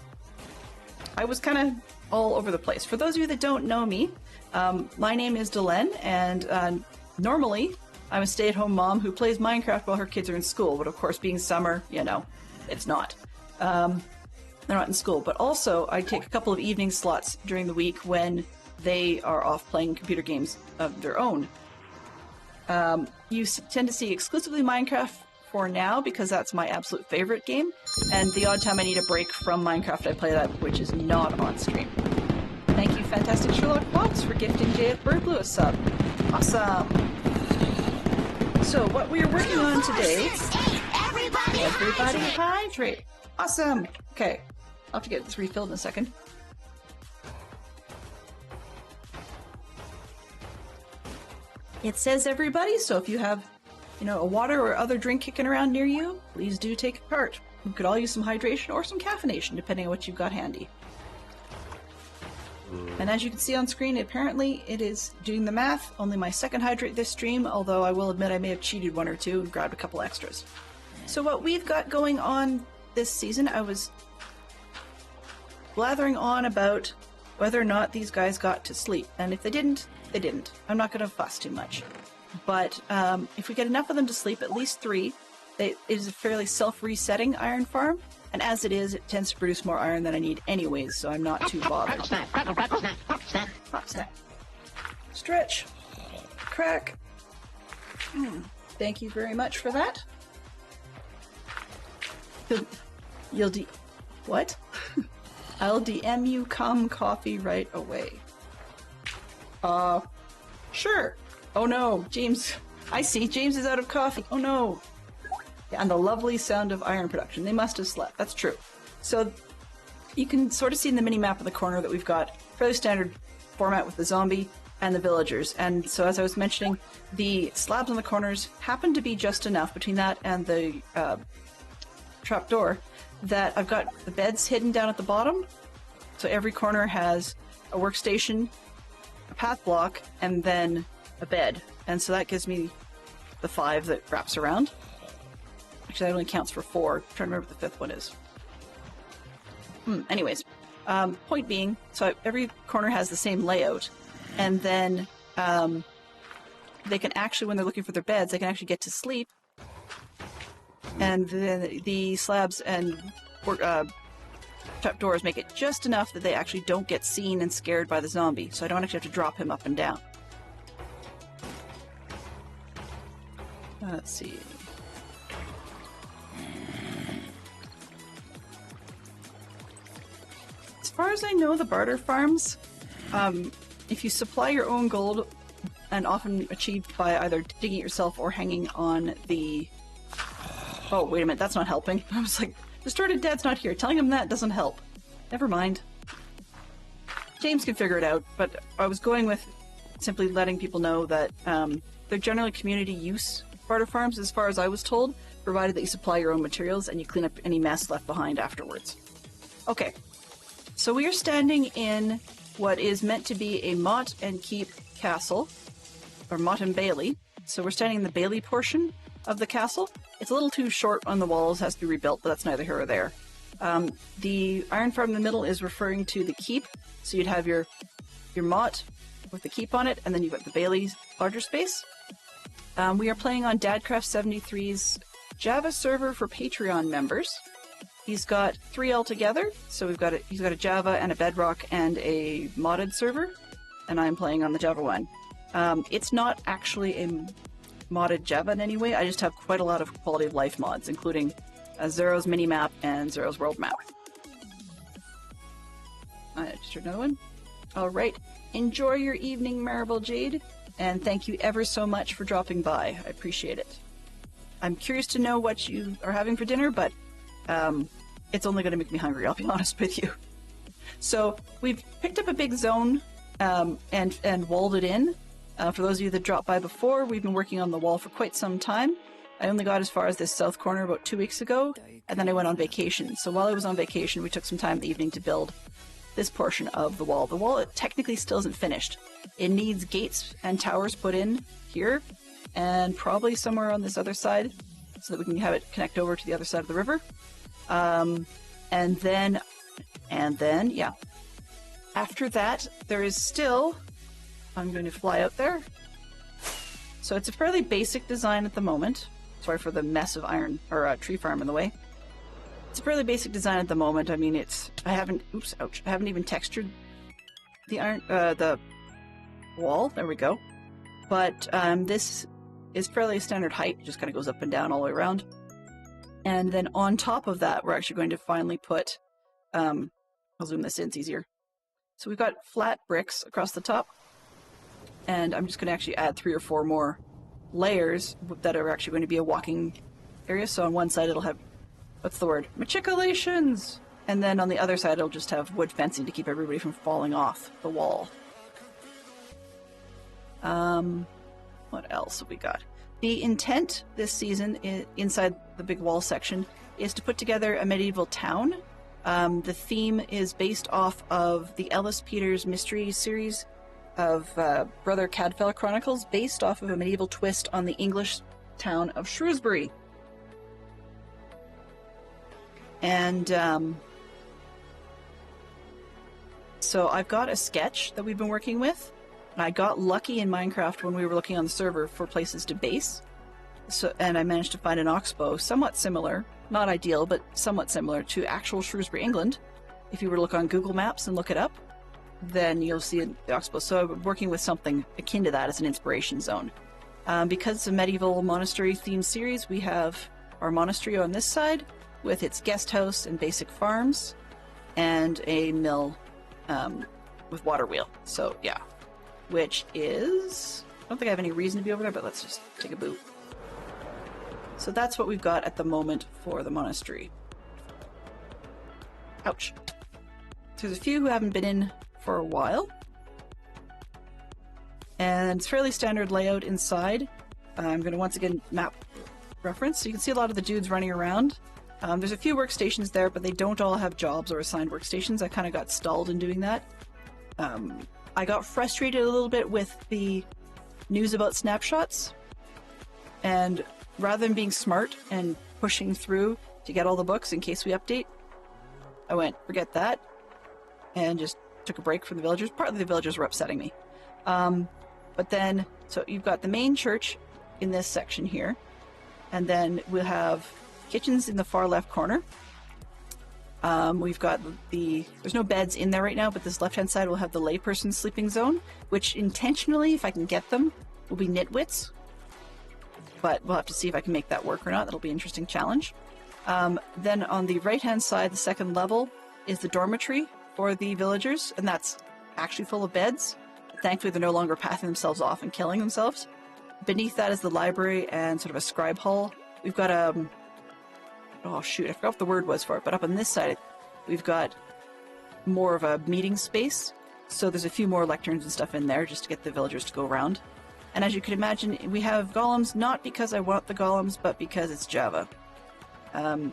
B: I was kind of all over the place. For those of you that don't know me, my name is Delenn, and normally I'm a stay-at-home mom who plays Minecraft while her kids are in school, but of course being summer, you know, it's not. They're not in school, but also I take a couple of evening slots during the week when they are off playing computer games of their own. You tend to see exclusively Minecraft for now because that's my absolute favorite game, and the odd time I need a break from Minecraft I play that, which is not on stream. Thank you, Fantastic Sherlock Box, for gifting JF Birdblue a sub. Awesome! So what we are working on today...
A: 5, 6, 8,
B: Everybody hydrate! Awesome! Okay, I'll have to get this refilled in a second. It says everybody, so if you have, you know, a water or other drink kicking around near you, please do take part. We could all use some hydration or some caffeination, depending on what you've got handy. And as you can see on screen, apparently it is doing the math. Only my second hydrate this stream, although I will admit I may have cheated one or two and grabbed a couple extras. So what we've got going on this season, I was blathering on about whether or not these guys got to sleep. And if they didn't, they didn't. I'm not going to fuss too much. But if we get enough of them to sleep, at least 3, it is a fairly self-resetting iron farm. And as it is, it tends to produce more iron than I need anyways, so I'm not too bothered. Hot snap. Stretch. Crack. Thank you very much for that. You'll what? I'll DM you come coffee right away. Sure. Oh no, James. I see, James is out of coffee. Oh no. Yeah, and the lovely sound of iron production. They must have slept. That's true. So you can sort of see in the mini-map in the corner that we've got fairly standard format with the zombie and the villagers. And so as I was mentioning, the slabs on the corners happen to be just enough between that and the trapdoor that I've got the beds hidden down at the bottom. So every corner has a workstation, a path block, and then a bed. And so that gives me the 5 that wraps around. Actually, that only counts for 4. I'm trying to remember what the 5th one is. Anyways, point being, so every corner has the same layout. And then they can actually, when they're looking for their beds, they can actually get to sleep. And then the slabs and trapdoors make it just enough that they actually don't get seen and scared by the zombie. So I don't actually have to drop him up and down. Let's see. As far as I know, the barter farms, if you supply your own gold, and often achieved by either digging it yourself or hanging on the... Oh, wait a minute, that's not helping. I was like, Distorted Dad's not here. Telling him that doesn't help. Never mind. James can figure it out, but I was going with simply letting people know that they're generally community use barter farms, as far as I was told, provided that you supply your own materials and you clean up any mess left behind afterwards. Okay, so we are standing in what is meant to be a Motte and Keep castle, or Motte and Bailey. So we're standing in the Bailey portion of the castle. It's a little too short on the walls, has to be rebuilt, but that's neither here or there. The iron farm in the middle is referring to the keep, so you'd have your Motte with the keep on it, and then you've got the Bailey's larger space. We are playing on Dadcraft73's Java server for Patreon members. He's got 3 altogether, so he's got a Java and a Bedrock and a modded server, and I'm playing on the Java one. It's not actually a modded Java in any way. I just have quite a lot of quality of life mods, including Zero's mini map and Zero's world map. Just another one. All right. Enjoy your evening, Maribel Jade, and thank you ever so much for dropping by. I appreciate it. I'm curious to know what you are having for dinner, but it's only going to make me hungry, I'll be honest with you. So we've picked up a big zone and walled it in. For those of you that dropped by before, we've been working on the wall for quite some time. I only got as far as this south corner about 2 weeks ago, and then I went on vacation. So while I was on vacation, we took some time in the evening to build this portion of the wall. The wall technically still isn't finished. It needs gates and towers put in here, and probably somewhere on this other side, so that we can have it connect over to the other side of the river. And then, yeah. After that, there is still... I'm going to fly out there. So it's a fairly basic design at the moment. Sorry for the mess of iron or tree farm in the way. It's a fairly basic design at the moment. I mean, I haven't even textured the the wall. There we go. But this is fairly standard height. It just kind of goes up and down all the way around. And then on top of that, we're actually going to finally put, I'll zoom this in, it's easier. So we've got flat bricks across the top. And I'm just going to actually add 3 or 4 more layers that are actually going to be a walking area. So on one side it'll have, what's the word? Matriculations! And then on the other side it'll just have wood fencing to keep everybody from falling off the wall. What else have we got? The intent this season, inside the big wall section, is to put together a medieval town. The theme is based off of the Ellis Peters mystery series of Brother Cadfael Chronicles, based off of a medieval twist on the English town of Shrewsbury. And so I've got a sketch that we've been working with. I got lucky in Minecraft when we were looking on the server for places to base. And I managed to find an oxbow somewhat similar, not ideal, but somewhat similar to actual Shrewsbury, England. If you were to look on Google Maps and look it up, then you'll see the oxbow. So I'm working with something akin to that as an inspiration zone. Because it's a medieval monastery themed series, we have our monastery on this side with its guest house and basic farms and a mill with water wheel. So yeah, which is, I don't think I have any reason to be over there, but let's just take a boot. So that's what we've got at the moment for the monastery. Ouch. So there's a few who haven't been in for a while. And it's fairly standard layout inside. I'm going to once again map reference. So you can see a lot of the dudes running around. There's a few workstations there, but they don't all have jobs or assigned workstations. I kind of got stalled in doing that. I got frustrated a little bit with the news about snapshots. And rather than being smart and pushing through to get all the books in case we update, I went, forget that, and just took a break from the villagers. Partly the villagers were upsetting me. But then, so you've got the main church in this section here, and then we'll have kitchens in the far left corner. We've got there's no beds in there right now, but this left-hand side will have the layperson sleeping zone, which intentionally, if I can get them, will be nitwits. But we'll have to see if I can make that work or not. That'll be an interesting challenge. Then on the right-hand side, the second level, is the dormitory for the villagers, and that's actually full of beds. Thankfully, they're no longer pathing themselves off and killing themselves. Beneath that is the library and sort of a scribe hall. We've got oh shoot, I forgot what the word was for it, but up on this side, we've got more of a meeting space. So there's a few more lecterns and stuff in there just to get the villagers to go around. And as you can imagine, we have golems, not because I want the golems, but because it's Java.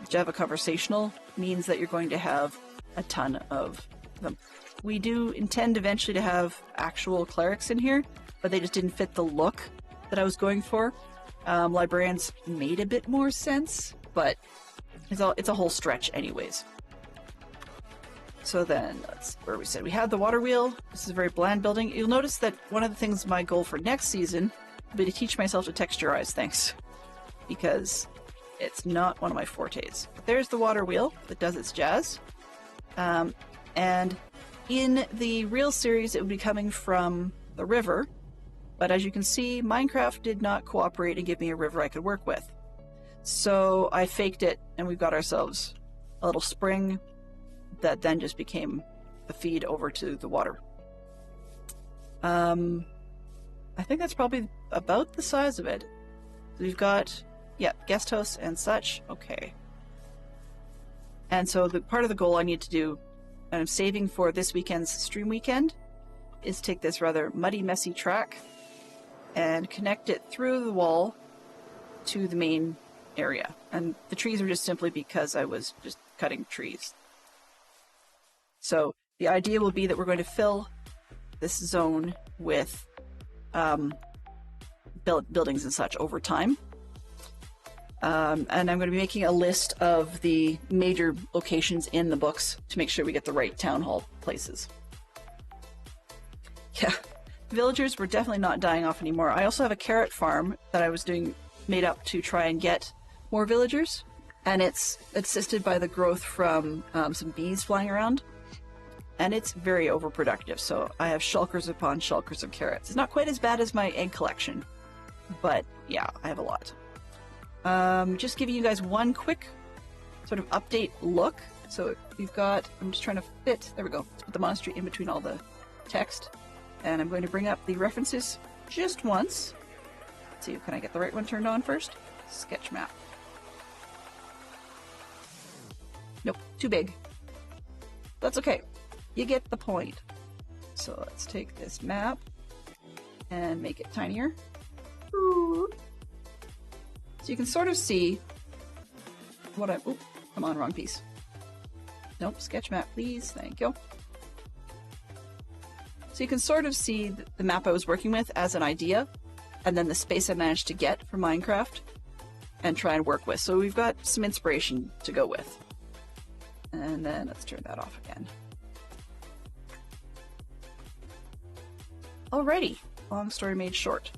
B: Java conversational means that you're going to have a ton of them. We do intend eventually to have actual clerics in here, but they just didn't fit the look that I was going for. Librarians made a bit more sense, but it's a whole stretch anyways. So then, that's where we said we had the water wheel. This is a very bland building. You'll notice that one of the things, my goal for next season, will be to teach myself to texturize things, because it's not one of my fortes. But there's the water wheel that does its jazz. And in the real series, it would be coming from the river. But as you can see, Minecraft did not cooperate and give me a river I could work with. So I faked it, and we've got ourselves a little spring that then just became the feed over to the water. I think that's probably about the size of it. We've got, yeah, guest house and such. Okay. And so the part of the goal I need to do, and I'm saving for this weekend's stream weekend, is take this rather muddy, messy track and connect it through the wall to the main area. And the trees are just simply because I was just cutting trees. So the idea will be that we're going to fill this zone with buildings and such over time. And I'm going to be making a list of the major locations in the books to make sure we get the right town hall places. Yeah, villagers were definitely not dying off anymore. I also have a carrot farm that I was made up to try and get more villagers, and it's assisted by the growth from some bees flying around, and it's very overproductive. So I have shulkers upon shulkers of carrots. It's not quite as bad as my egg collection, but yeah, I have a lot. Just giving you guys one quick sort of update look. So we've got, I'm just trying to fit, there we go, let's put the monastery in between all the text. And I'm going to bring up the references just once. Let's see, can I get the right one turned on first? Sketch map. Nope, too big. That's okay. You get the point. So let's take this map and make it tinier. Ooh. So you can sort of see what oh, come on, wrong piece. Nope, sketch map, please. Thank you. So you can sort of see the map I was working with as an idea, and then the space I managed to get from Minecraft and try and work with. So we've got some inspiration to go with. And then let's turn that off again. Alrighty, long story made short.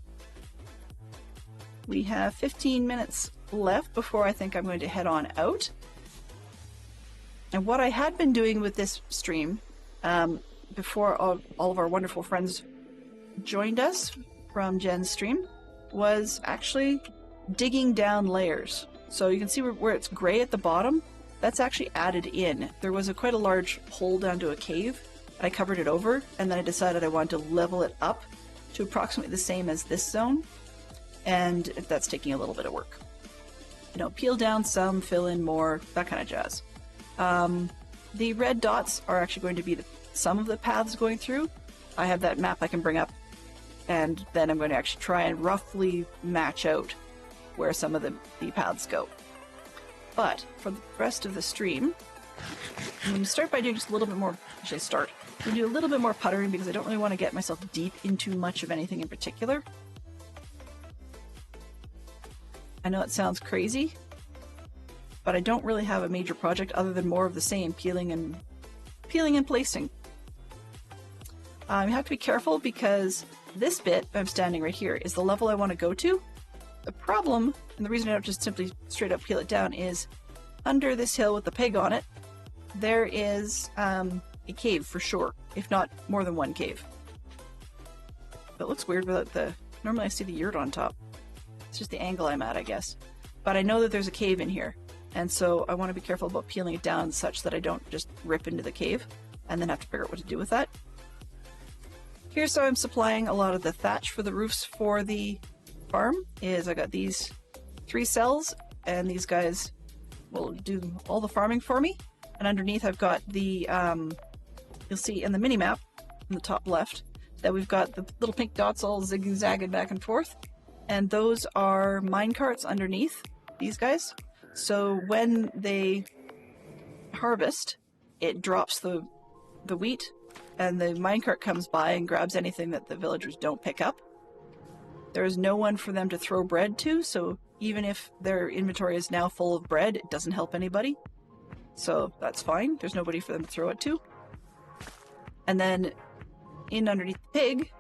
B: We have 15 minutes left before I think I'm going to head on out. And what I had been doing with this stream, before all of our wonderful friends joined us from Jen's stream, was actually digging down layers. So you can see where it's gray at the bottom, that's actually added in. There was quite a large hole down to a cave. I covered it over, and then I decided I wanted to level it up to approximately the same as this zone, and that's taking a little bit of work. You know, peel down some, fill in more, that kind of jazz. The red dots are actually going to be some of the paths going through. I have that map I can bring up, and then I'm going to actually try and roughly match out where some of the paths go. But for the rest of the stream, I'm going to start by doing just a little bit more, actually start. I'm going to do a little bit more puttering because I don't really want to get myself deep into much of anything in particular. I know it sounds crazy, but I don't really have a major project other than more of the same, peeling and placing. You have to be careful because this bit I'm standing right here is the level I want to go to. The problem, and the reason I don't just simply straight up peel it down, is under this hill with the pig on it, there is a cave for sure, if not more than one cave. But it looks weird without normally I see the yurt on top. It's just the angle I'm at, I guess. But I know that there's a cave in here, and so I want to be careful about peeling it down such that I don't just rip into the cave and then have to figure out what to do with that. Here's how I'm supplying a lot of the thatch for the roofs for the farm, is I got these 3 cells, and these guys will do all the farming for me. And underneath I've got the, you'll see in the mini-map, in the top left, that we've got the little pink dots all zigzagging back and forth. And those are mine carts underneath these guys. So when they harvest, it drops the wheat, and the minecart comes by and grabs anything that the villagers don't pick up. There is no one for them to throw bread to, so even if their inventory is now full of bread, it doesn't help anybody. So that's fine. There's nobody for them to throw it to. And then in underneath the pig,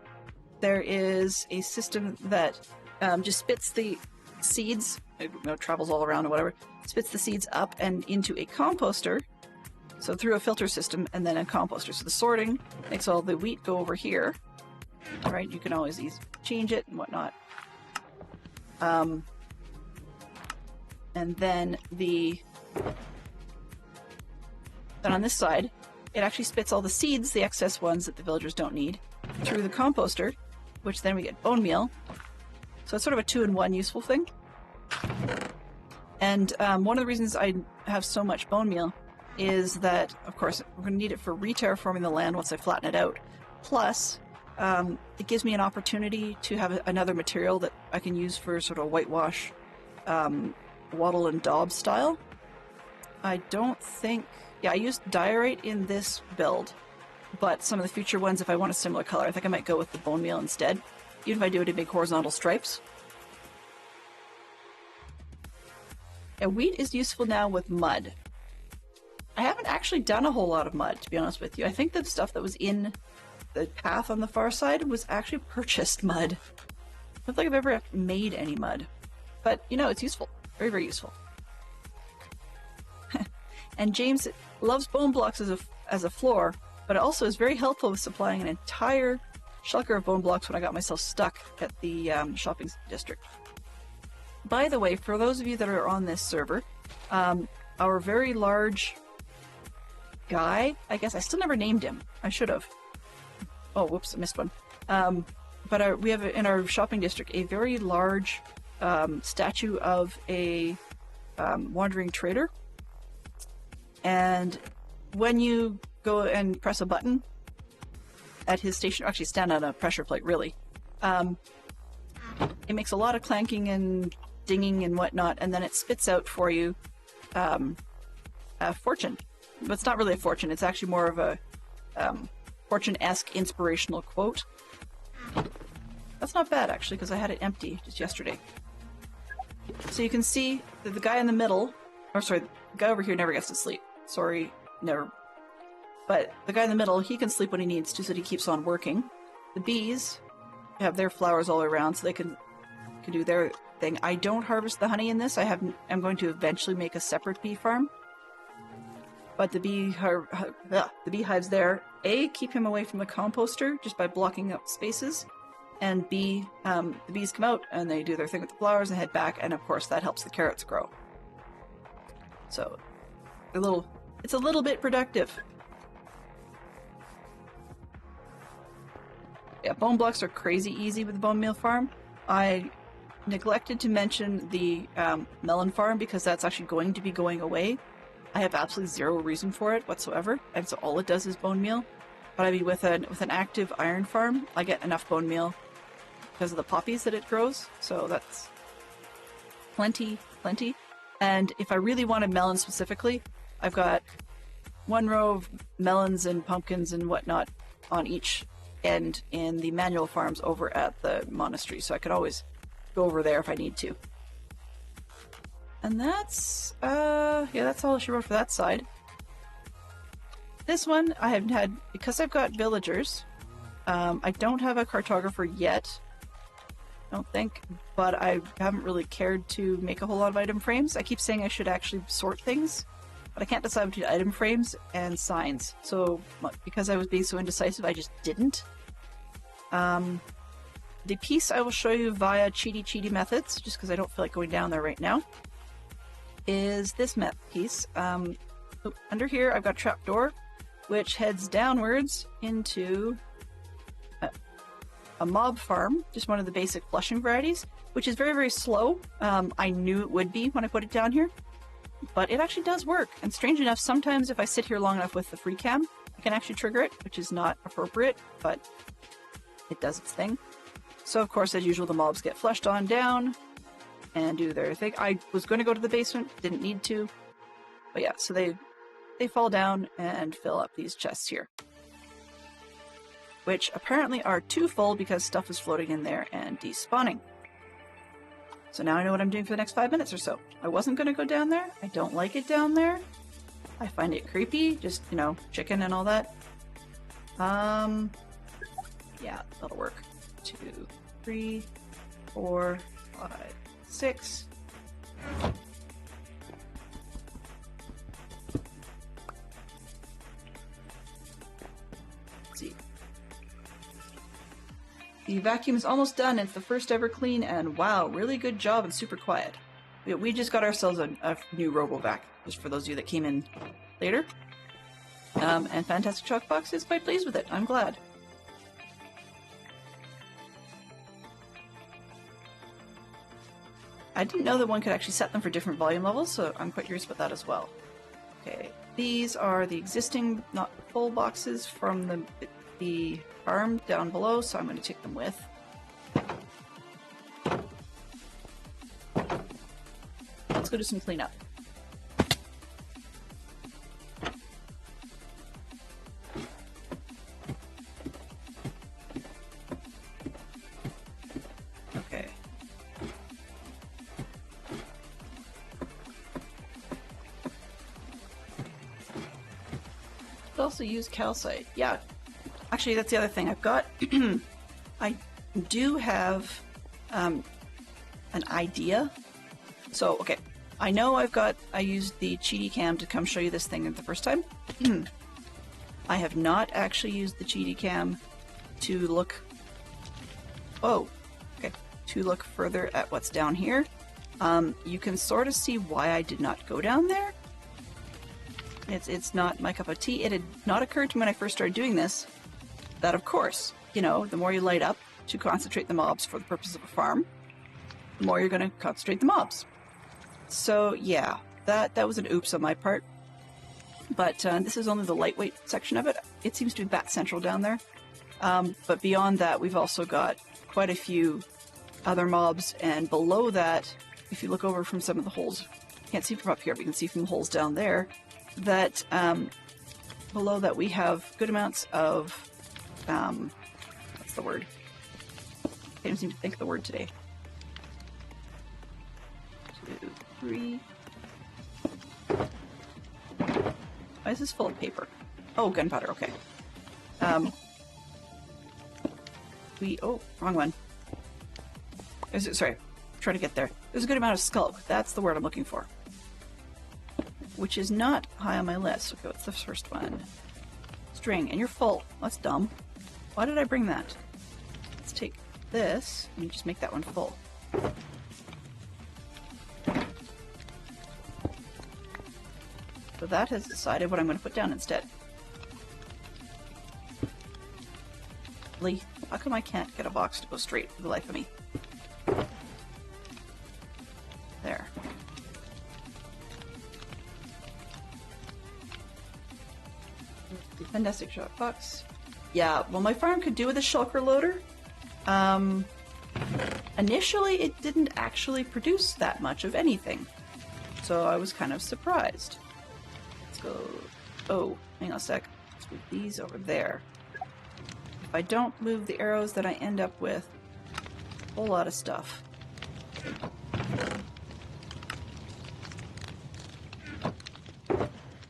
B: there is a system that just spits the seeds, travels all around or whatever, spits the seeds up and into a composter. So through a filter system and then a composter. So the sorting makes all the wheat go over here. All right, you can always change it and whatnot. And then on this side, it actually spits all the seeds, the excess ones that the villagers don't need, through the composter, which then we get bone meal. So it's sort of a 2-in-1 useful thing. And one of the reasons I have so much bone meal is that, of course, we're going to need it for re-terraforming the land once I flatten it out. Plus, it gives me an opportunity to have another material that I can use for sort of whitewash, wattle and daub style. I don't think... Yeah, I used diorite in this build, but some of the future ones, if I want a similar color, I think I might go with the bone meal instead, even if I do it in big horizontal stripes. And wheat is useful now with mud. I haven't actually done a whole lot of mud, to be honest with you. I think the stuff that was in the path on the far side was actually purchased mud. I don't think I've ever made any mud. But, you know, it's useful. Very, very useful. And James loves bone blocks as a floor, but it also is very helpful with supplying an entire shulker of bone blocks when I got myself stuck at the shopping district. By the way, for those of you that are on this server, our very large guy, I guess I still never named him. I should have. Oh, whoops, I missed one. But we have in our shopping district a very large statue of a wandering trader. And when you go and press a button at his station, actually stand on a pressure plate, really, it makes a lot of clanking and dinging and whatnot, and then it spits out for you a fortune. But it's not really a fortune, it's actually more of a fortune-esque inspirational quote. That's not bad, actually, because I had it empty just yesterday. So you can see that the guy in the middle, or sorry, the guy over here never gets to sleep. Sorry, never. But the guy in the middle, he can sleep when he needs to, so that he keeps on working. The bees have their flowers all around, so they can do their thing. I don't harvest the honey in this. I'm going to eventually make a separate bee farm. But the beehives there, A, keep him away from the composter just by blocking up spaces, and B, the bees come out and they do their thing with the flowers and head back, and of course that helps the carrots grow. So, it's a little bit productive. Yeah, bone blocks are crazy easy with the bone meal farm. I neglected to mention the melon farm because that's actually going to be going away. I have absolutely zero reason for it whatsoever, and so all it does is bone meal. But I mean, with an active iron farm, I get enough bone meal because of the poppies that it grows, so that's plenty. And if I really wanted melons specifically, I've got one row of melons and pumpkins and whatnot on each end in the manual farms over at the monastery, so I could always go over there if I need to. And that's, that's all she wrote for that side. This one I haven't had, because I've got villagers, I don't have a cartographer yet, I don't think, but I haven't really cared to make a whole lot of item frames. I keep saying I should actually sort things, but I can't decide between item frames and signs. So, because I was being so indecisive, I just didn't. The piece I will show you via cheaty methods, just because I don't feel like going down there right now, is this piece. Under here I've got a trapdoor, which heads downwards into a mob farm, just one of the basic flushing varieties, which is very, very slow. I knew it would be when I put it down here, but it actually does work. And strange enough, sometimes if I sit here long enough with the free cam, I can actually trigger it, which is not appropriate, but it does its thing. So of course, as usual, the mobs get flushed on down and do their thing. I was going to go to the basement, didn't need to, but yeah, so they fall down and fill up these chests here, which apparently are too full because stuff is floating in there and despawning. So now I know what I'm doing for the next 5 minutes or so. I wasn't going to go down there. I don't like it down there. I find it creepy, just, you know, chicken and all that. Yeah, that'll work. 2, 3, 4, 5, 6. Let's see. The vacuum is almost done. It's the first ever clean, and wow, really good job and super quiet. We just got ourselves a new Robovac, just for those of you that came in later. And Fantastic Shockbox is quite pleased with it. I'm glad. I didn't know that one could actually set them for different volume levels, so I'm quite curious about that as well. Okay, these are the existing, not full boxes from the farm down below, so I'm going to take them with. Let's go do some cleanup. Okay. Could also use calcite. Yeah. Actually, that's the other thing. I've got... I do have an idea. So, okay. I know I used the Cheaty Cam to come show you this thing the first time. I have not actually used the Cheaty Cam to look... Oh, okay. To look further at what's down here. You can sort of see why I did not go down there. It's not my cup of tea. It had not occurred to me when I first started doing this that, of course, you know, the more you light up to concentrate the mobs for the purpose of a farm, the more you're going to concentrate the mobs. So, yeah, that was an oops on my part. But this is only the lightweight section of it. It seems to be bat central down there. But beyond that, we've also got quite a few other mobs. And below that, if you look over from some of the holes, you can't see from up here, but you can see from the holes down there, that below that we have good amounts of, what's the word? I can't seem to think of the word today. 2, 3. Why is this full of paper? Oh, gunpowder, okay. Oh, wrong one. Sorry, trying to get there. There's a good amount of skulk. That's the word I'm looking for. Which is not high on my list. Okay, what's the first one? String, and you're full. That's dumb. Why did I bring that? Let's take this and just make that one full. So that has decided what I'm going to put down instead. Lee, how come I can't get a box to go straight for the life of me? There. Fantastic shot box. Yeah, well, my farm could do with a shulker loader. Initially, it didn't actually produce that much of anything, so I was kind of surprised. Let's go. Oh, hang on a sec. Let's move these over there. If I don't move the arrows, then I end up with a whole lot of stuff.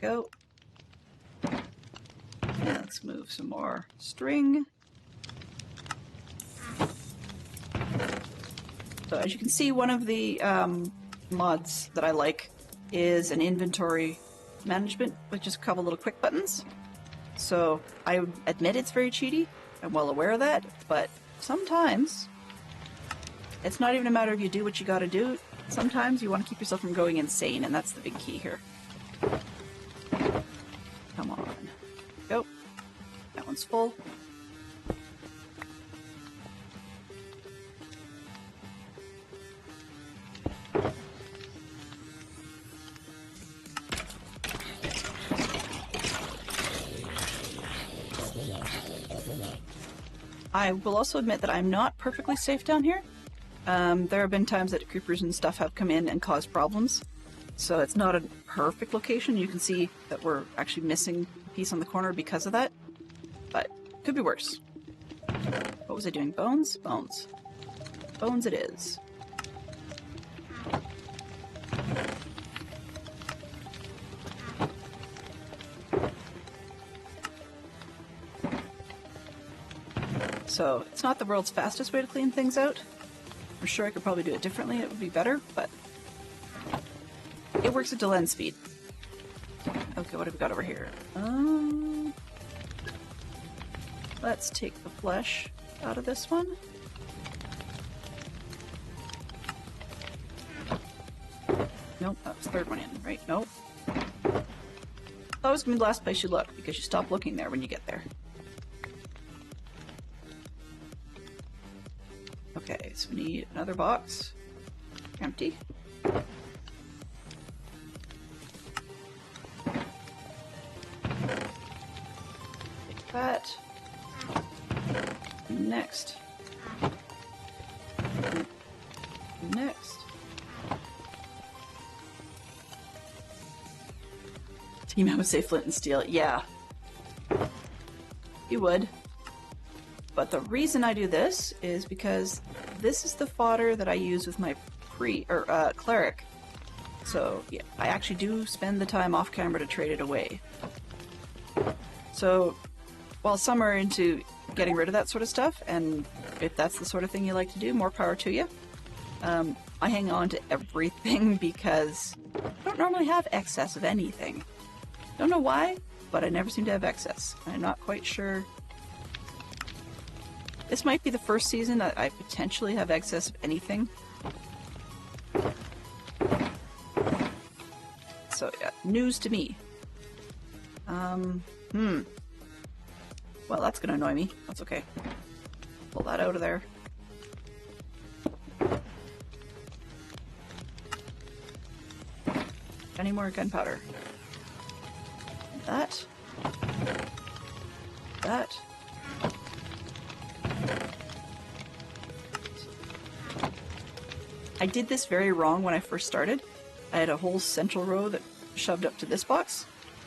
B: Go. And let's move some more string. So as you can see, one of the mods that I like is an inventory management with just a couple little quick buttons. So I admit it's very cheaty. I'm well aware of that, but sometimes it's not even a matter of you do what you gotta do. Sometimes you want to keep yourself from going insane, and that's the big key here. Come on. Go. That one's full. I will also admit that I'm not perfectly safe down here. There have been times that creepers and stuff have come in and caused problems. So it's not a perfect location. You can see that we're actually missing a piece on the corner because of that. But could be worse. What was I doing? Bones? Bones. Bones it is. So it's not the world's fastest way to clean things out. I'm sure I could probably do it differently. It would be better, but it works at Delenn speed. Okay, what have we got over here? Let's take the flesh out of this one. Nope, that was the third one in, right? Nope. That was gonna be the last place you look, because you stop looking there when you get there. Okay, so we need another box. Empty. Take that. Next. Next. Team, I would say flint and steel. Yeah. You would. But the reason I do this is because this is the fodder that I use with my cleric. So yeah, I actually do spend the time off camera to trade it away. So while some are into getting rid of that sort of stuff, and if that's the sort of thing you like to do, more power to you. I hang on to everything because I don't normally have excess of anything. Don't know why, but I never seem to have excess. I'm not quite sure. This might be the first season that I potentially have excess of anything. So yeah, news to me. Well, that's gonna annoy me. That's okay. Pull that out of there. Any more gunpowder? That. That. I did this very wrong when I first started. I had a whole central row that shoved up to this box,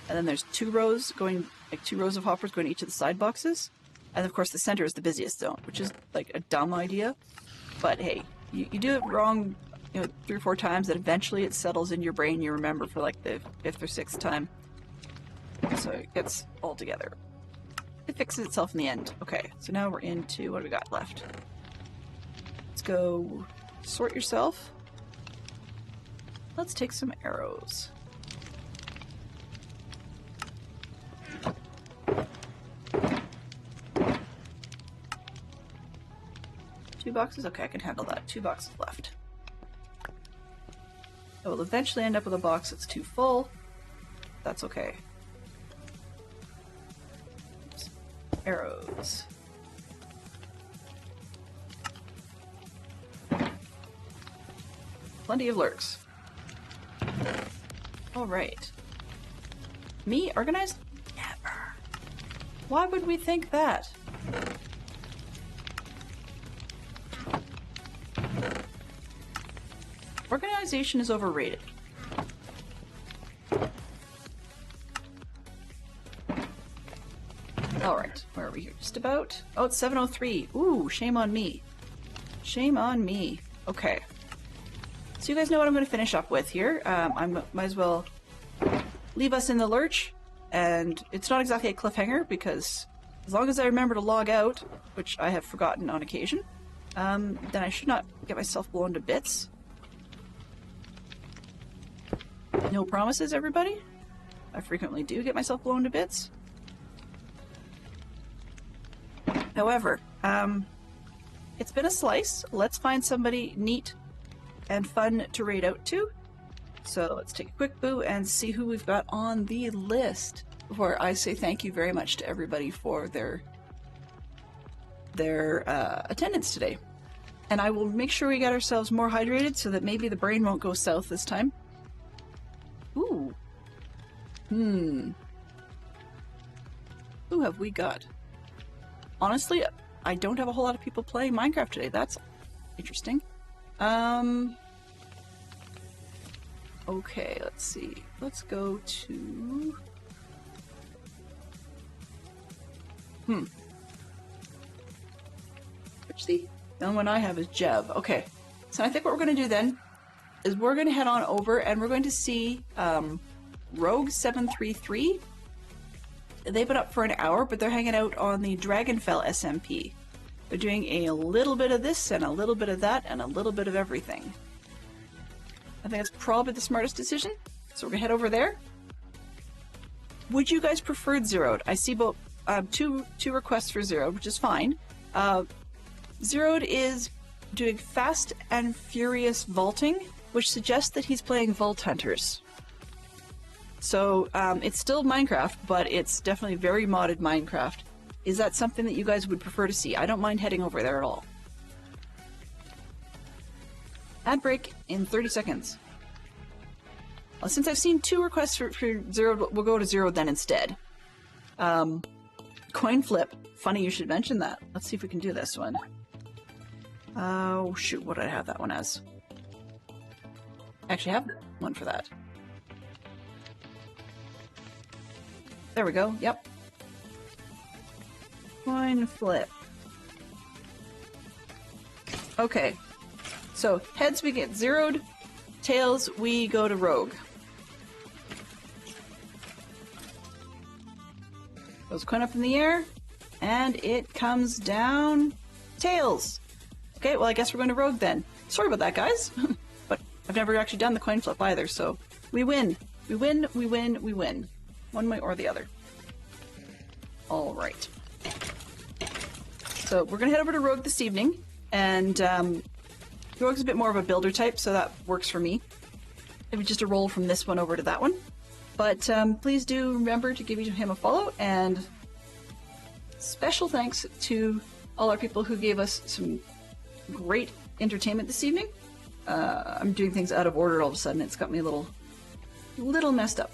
B: and then there's two rows going, like 2 rows of hoppers going to each of the side boxes, and of course the center is the busiest zone, which is like a dumb idea. But hey, you do it wrong, 3 or 4 times, and eventually it settles in your brain. You remember for like the 5th or 6th time, so it gets all together. It fixes itself in the end. Okay, so now we're into what do we got left. Let's go sort yourself. Let's take some arrows. Two boxes? Okay, I can handle that. 2 boxes left. I will eventually end up with a box that's too full. That's okay. Oops. Arrows. Plenty of lurks. Alright. Me? Organized? Never. Why would we think that? Organization is overrated. Alright, where are we here? Just about? Oh, it's 7:03. Ooh, shame on me. Shame on me. Okay. So you guys know what I'm going to finish up with here. I might as well leave us in the lurch, and it's not exactly a cliffhanger because as long as I remember to log out, which I have forgotten on occasion, then I should not get myself blown to bits. No promises, everybody. I frequently do get myself blown to bits. However, it's been a slice. Let's find somebody neat and fun to raid out to. So let's take a quick boo and see who we've got on the list before I say thank you very much to everybody for their attendance today. And I will make sure we get ourselves more hydrated so that maybe the brain won't go south this time. Ooh. Who have we got? Honestly, I don't have a whole lot of people playing Minecraft today. That's interesting. Okay, let's see. Let's go to... Which the only one I have is Jeb. Okay, so I think what we're going to do then is we're going to head on over and we're going to see Rogue733. They've been up for an hour, but they're hanging out on the Dragonfell SMP. They're doing a little bit of this and a little bit of that and a little bit of everything. I think that's probably the smartest decision. So we're gonna head over there. Would you guys prefer Zeroed? I see both two requests for Zeroed, which is fine. Zeroed is doing fast and furious vaulting which suggests that he's playing Vault Hunters. So it's still Minecraft, but it's definitely very modded Minecraft. Is that something that you guys would prefer to see? I don't mind heading over there at all. Ad break in 30 seconds. Well, since I've seen 2 requests for Zero, we'll go to Zero then instead. Coin flip. Funny you should mention that. Let's see if we can do this one. Oh, shoot. What did I have that one as? I actually have one for that. There we go. Yep. Coin flip. Okay. So, heads we get zeroed. Tails we go to rogue. Goes coin up in the air. And it comes down. Tails. Okay, well I guess we're going to rogue then. Sorry about that, guys. But I've never actually done the coin flip either, so we win. We win, we win, we win. One way or the other. Alright. So we're going to head over to rogue this evening, and rogue's a bit more of a builder type, so that works for me. It was just a roll from this one over to that one. But please do remember to give him a follow, and special thanks to all our people who gave us some great entertainment this evening. I'm doing things out of order all of a sudden. It's got me a little messed up.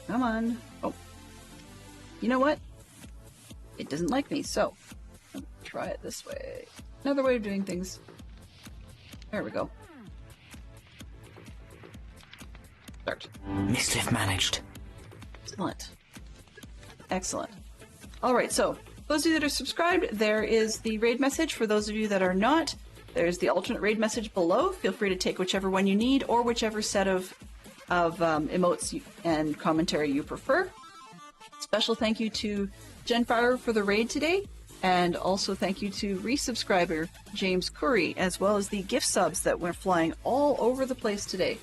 B: Come on. Oh. You know what? It doesn't like me, so I'll try it this way. Another way of doing things. There we go. Start.
C: Mischief managed.
B: Excellent. Excellent. Alright, so those of you that are subscribed, there is the raid message. For those of you that are not, there's the alternate raid message below. Feel free to take whichever one you need, or whichever set of emotes and commentary you prefer. Special thank you to Genfire for the raid today, and also thank you to resubscriber James Curry, as well as the gift subs that were flying all over the place today.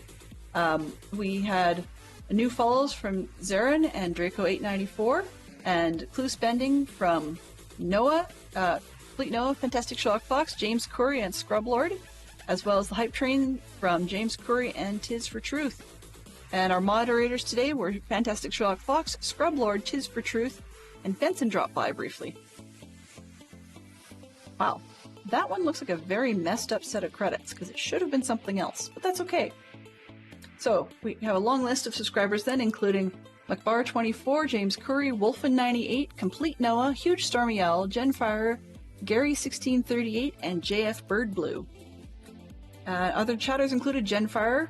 B: We had new follows from Zarin and Draco894, and clue spending from Noah, Fleet Noah, Fantastic Sherlock Fox, James Curry, and Scrublord, as well as the hype train from James Curry and Tis for Truth. And our moderators today were Fantastic Sherlock Fox, Scrublord, Tis for Truth, and Benson dropped by briefly. Wow, that one looks like a very messed up set of credits, because it should have been something else, but that's okay. So, we have a long list of subscribers then, including McBar24, James Curry, Wolfen98, Complete Noah, Huge Stormy Owl, Genfire, Gary1638, and JF Birdblue. Other chatters included Genfire,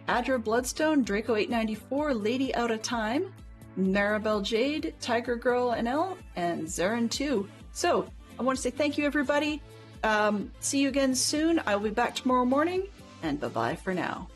B: Adra Bloodstone, Draco894, Lady Out of Time, Maribel Jade, Tiger Girl NL, and Zarin2. So, I want to say thank you, everybody. See you again soon. I will be back tomorrow morning, and bye-bye for now.